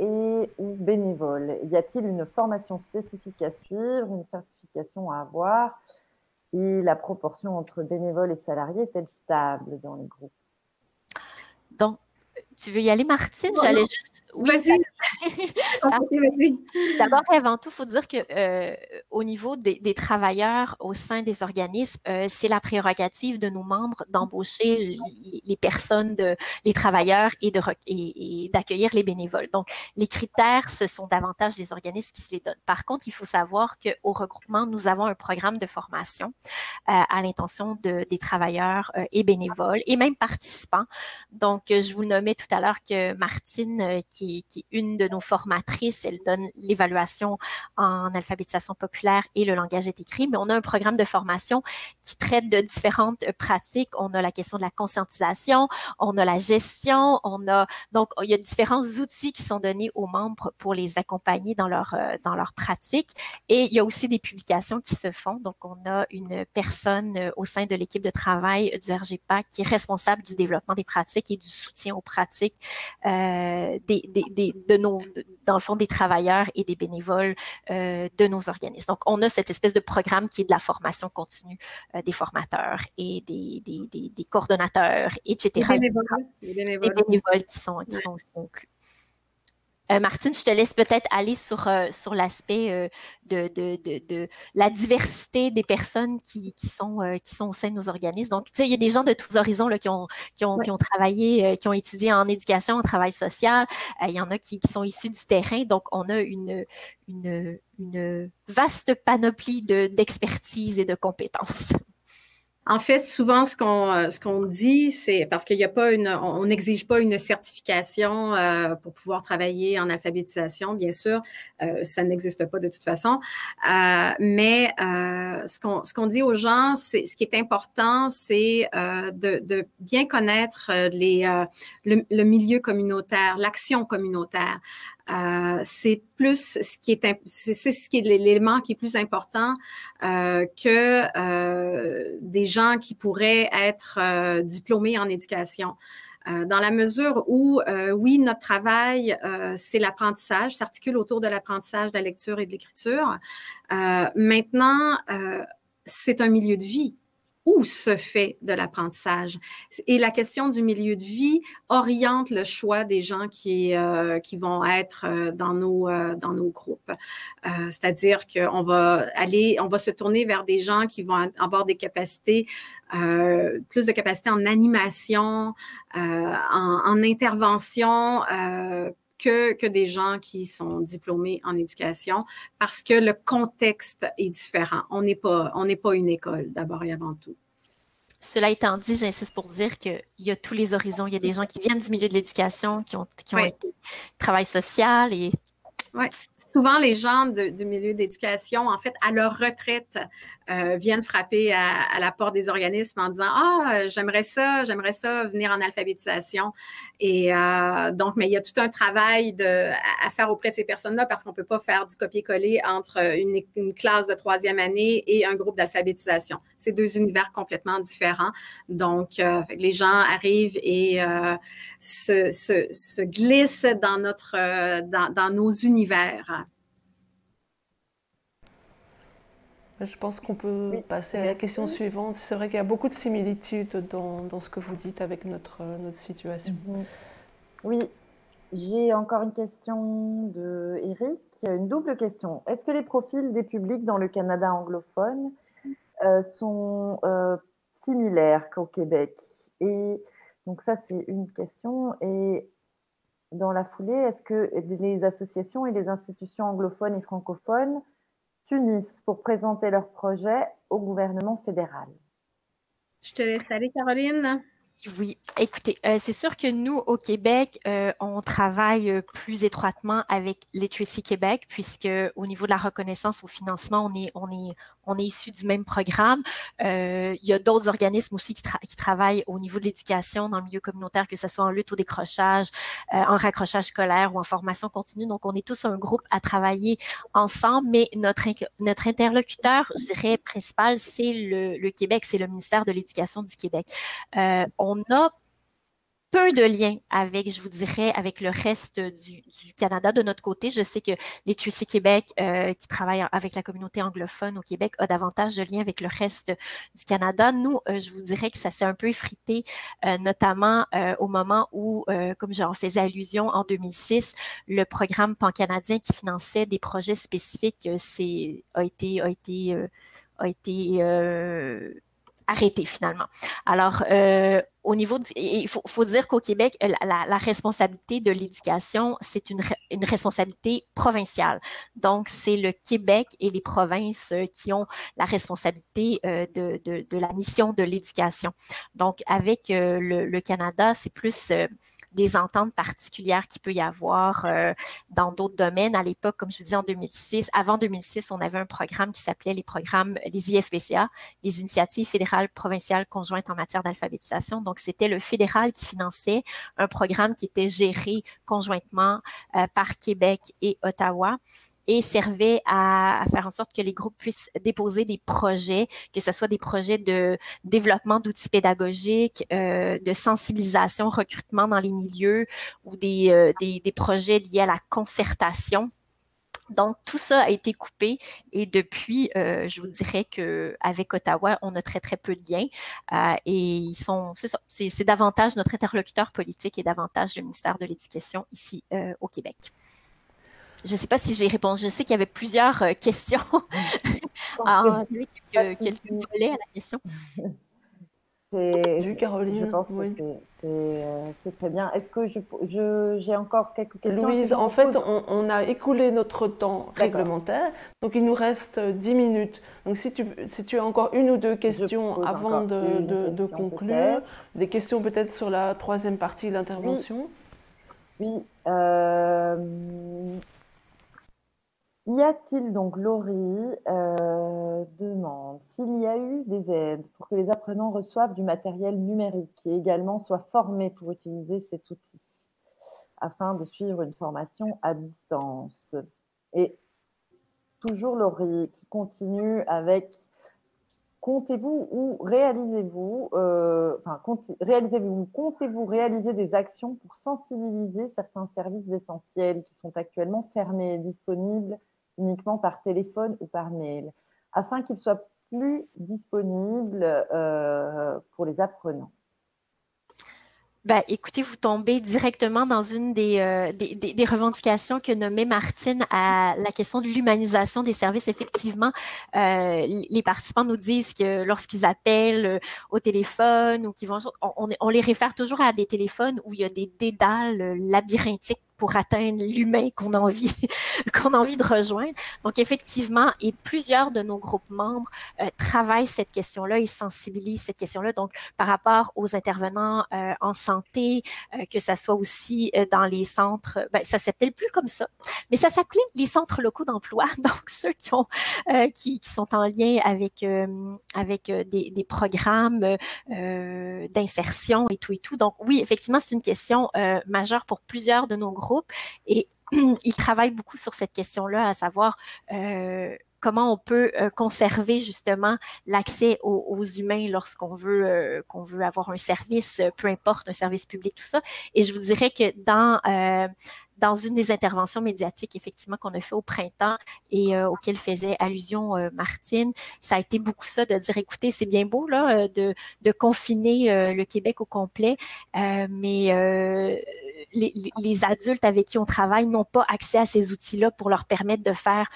ou bénévoles? Y a-t-il une formation spécifique à suivre, une certification à avoir? Et la proportion entre bénévoles et salariés est-elle stable dans les groupes? Donc, tu veux y aller, Martine? Non, J'allais non. juste... Oui, Vas-y. Vas-y. D'abord et avant tout, il faut dire que au niveau des travailleurs au sein des organismes, c'est la prérogative de nos membres d'embaucher les personnes, les travailleurs et d'accueillir les bénévoles. Donc, les critères, ce sont davantage des organismes qui se les donnent. Par contre, il faut savoir qu'au regroupement, nous avons un programme de formation à l'intention des travailleurs et bénévoles et même participants. Donc, je vous nommais tout à l'heure que Martine, qui est une de nos formatrices, elle donne l'évaluation en alphabétisation populaire et le langage est écrit, mais on a un programme de formation qui traite de différentes pratiques. On a la question de la conscientisation, on a la gestion, donc il y a différents outils qui sont donnés aux membres pour les accompagner dans leur pratique. Et il y a aussi des publications qui se font. Donc, on a une personne au sein de l'équipe de travail du RGPAC qui est responsable du développement des pratiques et du soutien aux pratiques dans le fond, des travailleurs et des bénévoles de nos organismes. Donc, on a cette espèce de programme qui est de la formation continue des formateurs et des coordonnateurs, etc. Les bénévoles qui sont aussi inclus. Martine, je te laisse peut-être aller sur l'aspect de la diversité des personnes qui sont au sein de nos organismes. Donc, tu sais, il y a des gens de tous horizons là, qui ont travaillé, qui ont étudié en éducation, en travail social. Il y en a qui sont issus du terrain. Donc, on a une vaste panoplie d'expertise et de compétences. En fait, souvent, ce qu'on dit, c'est parce qu'il n'y a pas on n'exige pas une certification pour pouvoir travailler en alphabétisation, bien sûr, ça n'existe pas de toute façon. Mais ce qu'on dit aux gens, ce qui est important, c'est de bien connaître le milieu communautaire, l'action communautaire. C'est plus c'est ce qui est l'élément qui est plus important que des gens qui pourraient être diplômés en éducation. Dans la mesure où, oui, notre travail, c'est l'apprentissage, s'articule autour de l'apprentissage de la lecture et de l'écriture. Maintenant, c'est un milieu de vie où se fait de l'apprentissage. Et la question du milieu de vie oriente le choix des gens qui vont être dans nos groupes. C'est-à-dire qu'on va se tourner vers des gens qui vont avoir des capacités, plus de capacités en animation, en intervention, que des gens qui sont diplômés en éducation parce que le contexte est différent. On n'est pas une école, d'abord et avant tout. Cela étant dit, j'insiste pour dire qu'il y a tous les horizons. Il y a des gens qui viennent du milieu de l'éducation, qui ont été travail social et... Oui. Souvent, les gens du milieu d'éducation, en fait, à leur retraite, viennent frapper à la porte des organismes en disant « Ah, j'aimerais ça venir en alphabétisation. » Et donc, mais il y a tout un travail à faire auprès de ces personnes-là parce qu'on ne peut pas faire du copier-coller entre une classe de 3e année et un groupe d'alphabétisation. C'est deux univers complètement différents. Donc, les gens arrivent et se glissent dans nos univers. Je pense qu'on peut passer à la question suivante. C'est vrai qu'il y a beaucoup de similitudes dans ce que vous dites avec notre situation. Oui, j'ai encore une question de Eric. Une double question. Est-ce que les profils des publics dans le Canada anglophone sont similaires qu'au Québec? Et donc ça, c'est une question. Et dans la foulée, est-ce que les associations et les institutions anglophones et francophones s'unissent pour présenter leur projet au gouvernement fédéral. Je te laisse aller, Caroline. Oui, écoutez, c'est sûr que nous, au Québec, on travaille plus étroitement avec Literacy Québec, puisque au niveau de la reconnaissance au financement, on est issu du même programme. Il y a d'autres organismes aussi qui travaillent au niveau de l'éducation dans le milieu communautaire, que ce soit en lutte au décrochage, en raccrochage scolaire ou en formation continue. Donc, on est tous un groupe à travailler ensemble, mais notre interlocuteur, je dirais, principal, c'est le Québec, c'est le ministère de l'Éducation du Québec. On a peu de liens avec, je vous dirais, avec le reste du Canada. De notre côté, je sais que Literacy Québec, qui travaille avec la communauté anglophone au Québec, a davantage de liens avec le reste du Canada. Nous, je vous dirais que ça s'est un peu effrité, notamment au moment où, comme j'en faisais allusion, en 2006, le programme pan-canadien qui finançait des projets spécifiques a été arrêté finalement. Alors, au niveau il faut dire qu'au Québec, la responsabilité de l'éducation, c'est une responsabilité provinciale. Donc, c'est le Québec et les provinces qui ont la responsabilité de la mission de l'éducation. Donc, avec le Canada, c'est plus des ententes particulières qu'il peut y avoir dans d'autres domaines. À l'époque, comme je vous dis, en 2006, avant 2006, on avait un programme qui s'appelait les IFPCA, les Initiatives fédérales provinciales conjointes en matière d'alphabétisation. Donc, c'était le fédéral qui finançait un programme qui était géré conjointement par Québec et Ottawa et servait à faire en sorte que les groupes puissent déposer des projets, que ce soit des projets de développement d'outils pédagogiques, de sensibilisation, recrutement dans les milieux ou des projets liés à la concertation. Donc, tout ça a été coupé et depuis, je vous dirais qu'avec Ottawa, on a très, très peu de liens et c'est davantage notre interlocuteur politique et davantage le ministère de l'Éducation ici au Québec. Je ne sais pas si j'ai répondu. Je sais qu'il y avait plusieurs questions. Il y a quelques volets à la question. Caroline, je pense que c'est très bien. Est-ce que j'ai encore quelques questions? Louise, en fait, on a écoulé notre temps réglementaire, donc il nous reste 10 minutes. Donc si tu as encore une ou deux questions avant de conclure, des questions peut-être sur la troisième partie de l'intervention. Oui. Y a-t-il donc, Laurie demande s'il y a eu des aides pour que les apprenants reçoivent du matériel numérique et également soient formés pour utiliser cet outil afin de suivre une formation à distance. Et toujours Laurie qui continue avec comptez-vous ou réalisez-vous comptez-vous réaliser des actions pour sensibiliser certains services essentiels qui sont actuellement fermés et disponibles uniquement par téléphone ou par mail, afin qu'ils soient plus disponibles pour les apprenants? Ben, écoutez, vous tombez directement dans une des revendications que nommait Martine à la question de l'humanisation des services. Effectivement, les participants nous disent que lorsqu'ils appellent au téléphone ou qu'ils vont, on les réfère toujours à des téléphones où il y a des dédales labyrinthiques pour atteindre l'humain qu'on a envie de rejoindre. Donc, effectivement, et plusieurs de nos groupes membres travaillent cette question-là et sensibilisent cette question-là. Donc, par rapport aux intervenants en santé, que ça soit aussi dans les centres, ben, ça s'appelle plus comme ça, mais ça s'appelait les centres locaux d'emploi. Donc, ceux qui sont en lien avec des programmes d'insertion et tout. Donc, oui, effectivement, c'est une question majeure pour plusieurs de nos groupes. Et ils travaillent beaucoup sur cette question-là, à savoir comment on peut conserver justement l'accès aux humains lorsqu'on veut avoir un service, peu importe, un service public, tout ça. Et je vous dirais que dans une des interventions médiatiques, effectivement, qu'on a fait au printemps et auquel faisait allusion Martine, ça a été beaucoup ça de dire, écoutez, c'est bien beau là de confiner le Québec au complet, mais les adultes avec qui on travaille n'ont pas accès à ces outils-là pour leur permettre de faire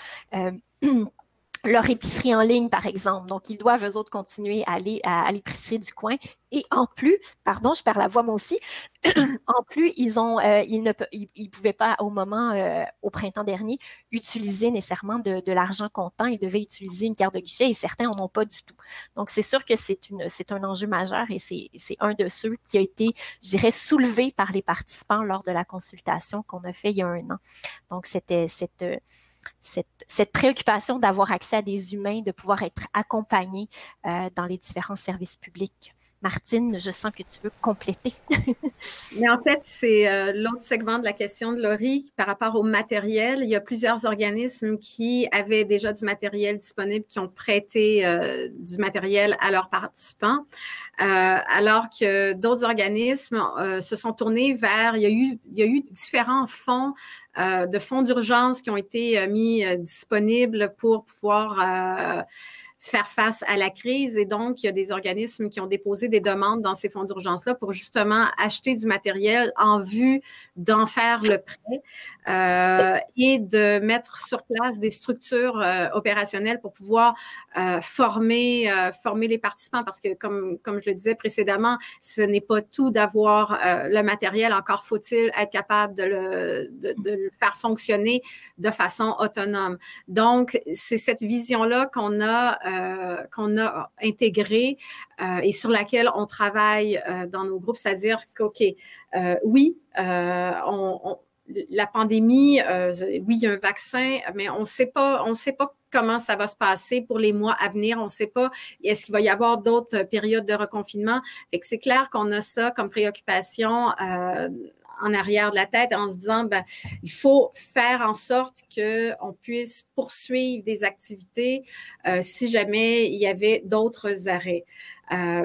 leur épicerie en ligne, par exemple. Donc, ils doivent, eux autres, continuer à aller à l'épicerie du coin. Et en plus, pardon, je perds la voix moi aussi, En plus, ils ne pouvaient pas au printemps dernier, utiliser nécessairement de l'argent comptant. Ils devaient utiliser une carte de guichet et certains n'en ont pas du tout. Donc, c'est sûr que c'est un enjeu majeur et c'est un de ceux qui a été, je dirais, soulevé par les participants lors de la consultation qu'on a fait il y a 1 an. Donc, c'était cette préoccupation d'avoir accès à des humains, de pouvoir être accompagné dans les différents services publics. Martine, je sens que tu veux compléter. Mais en fait, c'est l'autre segment de la question de Laurie par rapport au matériel. Il y a plusieurs organismes qui avaient déjà du matériel disponible, qui ont prêté du matériel à leurs participants, alors que d'autres organismes se sont tournés vers, il y a eu différents fonds de fonds d'urgence qui ont été mis disponibles pour pouvoir faire face à la crise. Et donc, il y a des organismes qui ont déposé des demandes dans ces fonds d'urgence-là pour justement acheter du matériel en vue d'en faire le prêt et de mettre sur place des structures opérationnelles pour pouvoir former les participants. Parce que, comme je le disais précédemment, ce n'est pas tout d'avoir le matériel. Encore faut-il être capable de le faire fonctionner de façon autonome. Donc, c'est cette vision-là qu'on a intégrée et sur laquelle on travaille dans nos groupes, c'est-à-dire qu'OK, oui, la pandémie, oui, il y a un vaccin, mais on ne sait pas comment ça va se passer pour les mois à venir. On ne sait pas, est-ce qu'il va y avoir d'autres périodes de reconfinement. Fait que c'est clair qu'on a ça comme préoccupation en arrière de la tête en se disant, ben, il faut faire en sorte qu'on puisse poursuivre des activités si jamais il y avait d'autres arrêts.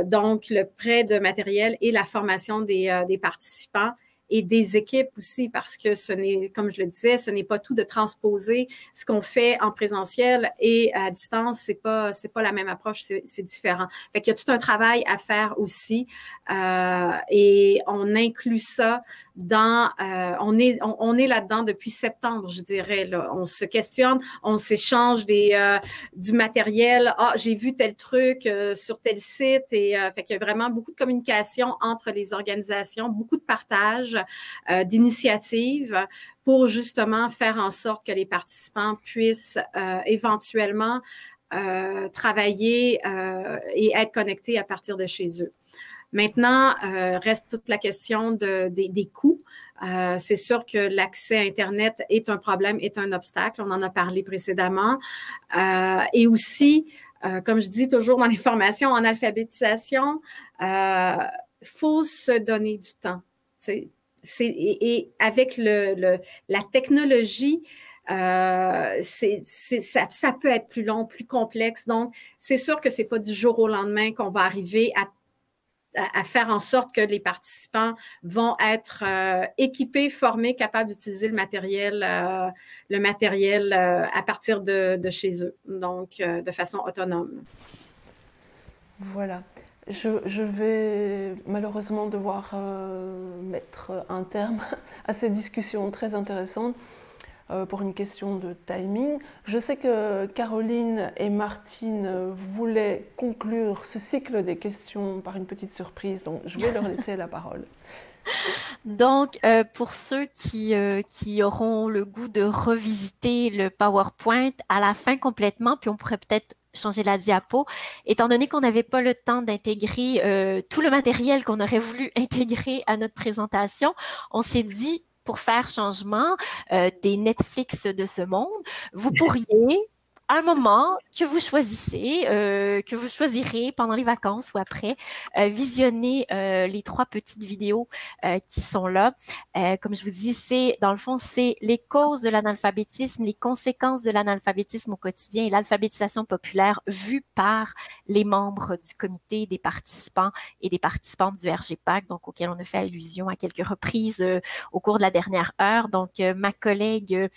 Donc, le prêt de matériel et la formation des participants et des équipes aussi, parce que ce n'est, comme je le disais, ce n'est pas tout de transposer ce qu'on fait en présentiel et à distance, c'est pas la même approche, c'est différent. Fait qu'il y a tout un travail à faire aussi et on inclut ça dans, on est là-dedans depuis septembre, je dirais, là. On se questionne, on s'échange du matériel. Ah, j'ai vu tel truc sur tel site et fait qu'il y a vraiment beaucoup de communication entre les organisations, beaucoup de partage, d'initiatives pour justement faire en sorte que les participants puissent éventuellement travailler et être connectés à partir de chez eux. Maintenant, reste toute la question des coûts. C'est sûr que l'accès à Internet est un problème, est un obstacle. On en a parlé précédemment. Et aussi, comme je dis toujours dans les formations en alphabétisation, faut se donner du temps. Et avec la technologie, ça peut être plus long, plus complexe. Donc, c'est sûr que c'est pas du jour au lendemain qu'on va arriver à faire en sorte que les participants vont être équipés, formés, capables d'utiliser le matériel à partir de chez eux, donc de façon autonome. Voilà. Je vais malheureusement devoir mettre un terme à cette discussion très intéressante pour une question de timing. Je sais que Caroline et Martine voulaient conclure ce cycle des questions par une petite surprise, donc je vais leur laisser la parole. Donc, pour ceux qui auront le goût de revisiter le PowerPoint à la fin complètement, puis on pourrait peut-être changer la diapo, étant donné qu'on n'avait pas le temps d'intégrer tout le matériel qu'on aurait voulu intégrer à notre présentation, on s'est dit, pour faire changement des Netflix de ce monde, vous pourriez, à un moment que vous choisissez, que vous choisirez pendant les vacances ou après, visionner les 3 petites vidéos qui sont là. Comme je vous dis, dans le fond, c'est les causes de l'analphabétisme, les conséquences de l'analphabétisme au quotidien et l'alphabétisation populaire vue par les membres du comité, des participants et des participantes du RGPAC, donc auquel on a fait allusion à quelques reprises au cours de la dernière heure. Donc, ma collègue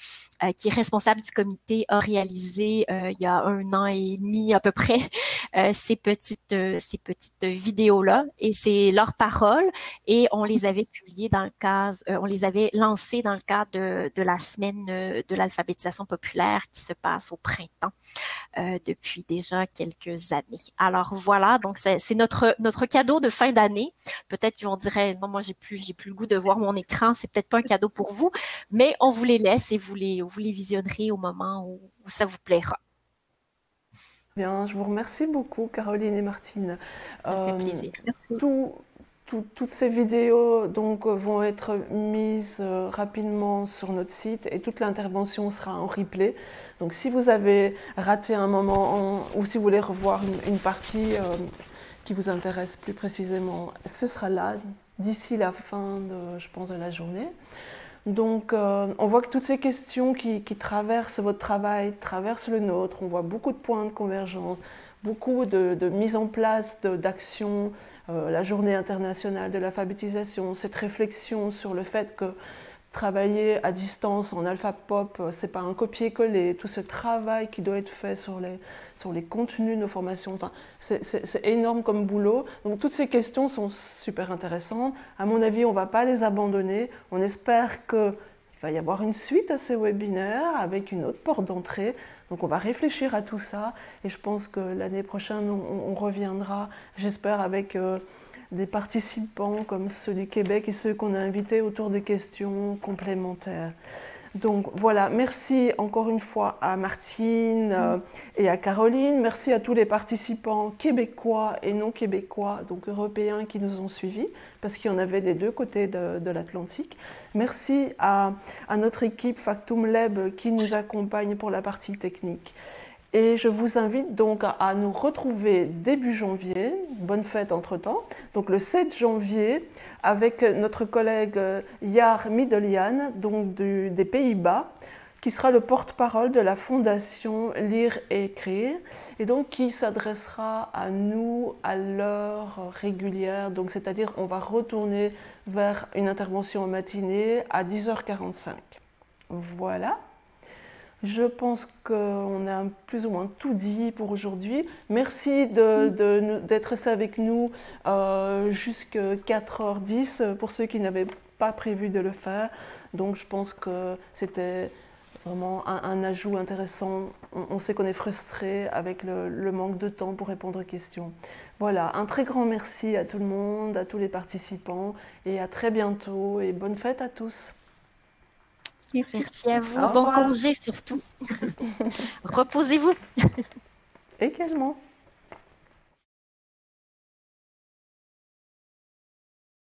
qui est responsable du comité a réalisé publié il y a 1 an et demi à peu près ces petites vidéos-là, et c'est leurs paroles, et on les avait publiées dans le cadre, on les avait lancées dans le cadre de la semaine de l'alphabétisation populaire qui se passe au printemps depuis déjà quelques années. Alors voilà, donc c'est notre cadeau de fin d'année. Peut-être qu'ils vont dire non, moi j'ai plus le goût de voir mon écran, c'est peut-être pas un cadeau pour vous, mais on vous les laisse et vous les visionnerez au moment où ça vous plaira. Bien, je vous remercie beaucoup, Caroline et Martine. Ça fait plaisir. Toutes ces vidéos donc, vont être mises rapidement sur notre site, et toute l'intervention sera en replay. Donc si vous avez raté un moment ou si vous voulez revoir une partie qui vous intéresse plus précisément, ce sera là d'ici la fin je pense, de la journée. Donc on voit que toutes ces questions qui traversent votre travail, traversent le nôtre. On voit beaucoup de points de convergence, beaucoup de mise en place d'actions, la journée internationale de l'alphabétisation, cette réflexion sur le fait que travailler à distance en AlphaPop, c'est pas un copier-coller, tout ce travail qui doit être fait sur les contenus de nos formations, enfin, c'est énorme comme boulot. Donc toutes ces questions sont super intéressantes. À mon avis, on ne va pas les abandonner. On espère qu'il va y avoir une suite à ces webinaires avec une autre porte d'entrée. Donc on va réfléchir à tout ça, et je pense que l'année prochaine, on reviendra, j'espère, avec des participants comme ceux du Québec et ceux qu'on a invités autour des questions complémentaires. Donc voilà, merci encore une fois à Martine et à Caroline. Merci à tous les participants québécois et non québécois, donc européens, qui nous ont suivis, parce qu'il y en avait des deux côtés de l'Atlantique. Merci à notre équipe Factum Lab qui nous accompagne pour la partie technique. Et je vous invite donc à nous retrouver début janvier, bonne fête entre-temps, donc le 7 janvier, avec notre collègue Jar Middeljan, donc des Pays-Bas, qui sera le porte-parole de la fondation Lire et Écrire, et donc qui s'adressera à nous à l'heure régulière, donc c'est-à-dire on va retourner vers une intervention en matinée à 10h45. Voilà. Je pense qu'on a plus ou moins tout dit pour aujourd'hui. Merci d'être resté avec nous jusqu'à 4h10 pour ceux qui n'avaient pas prévu de le faire. Donc je pense que c'était vraiment un ajout intéressant. On sait qu'on est frustré avec le manque de temps pour répondre aux questions. Voilà, un très grand merci à tout le monde, à tous les participants, et à très bientôt, et bonne fête à tous. Merci à vous, bon congé surtout. Reposez-vous. Également.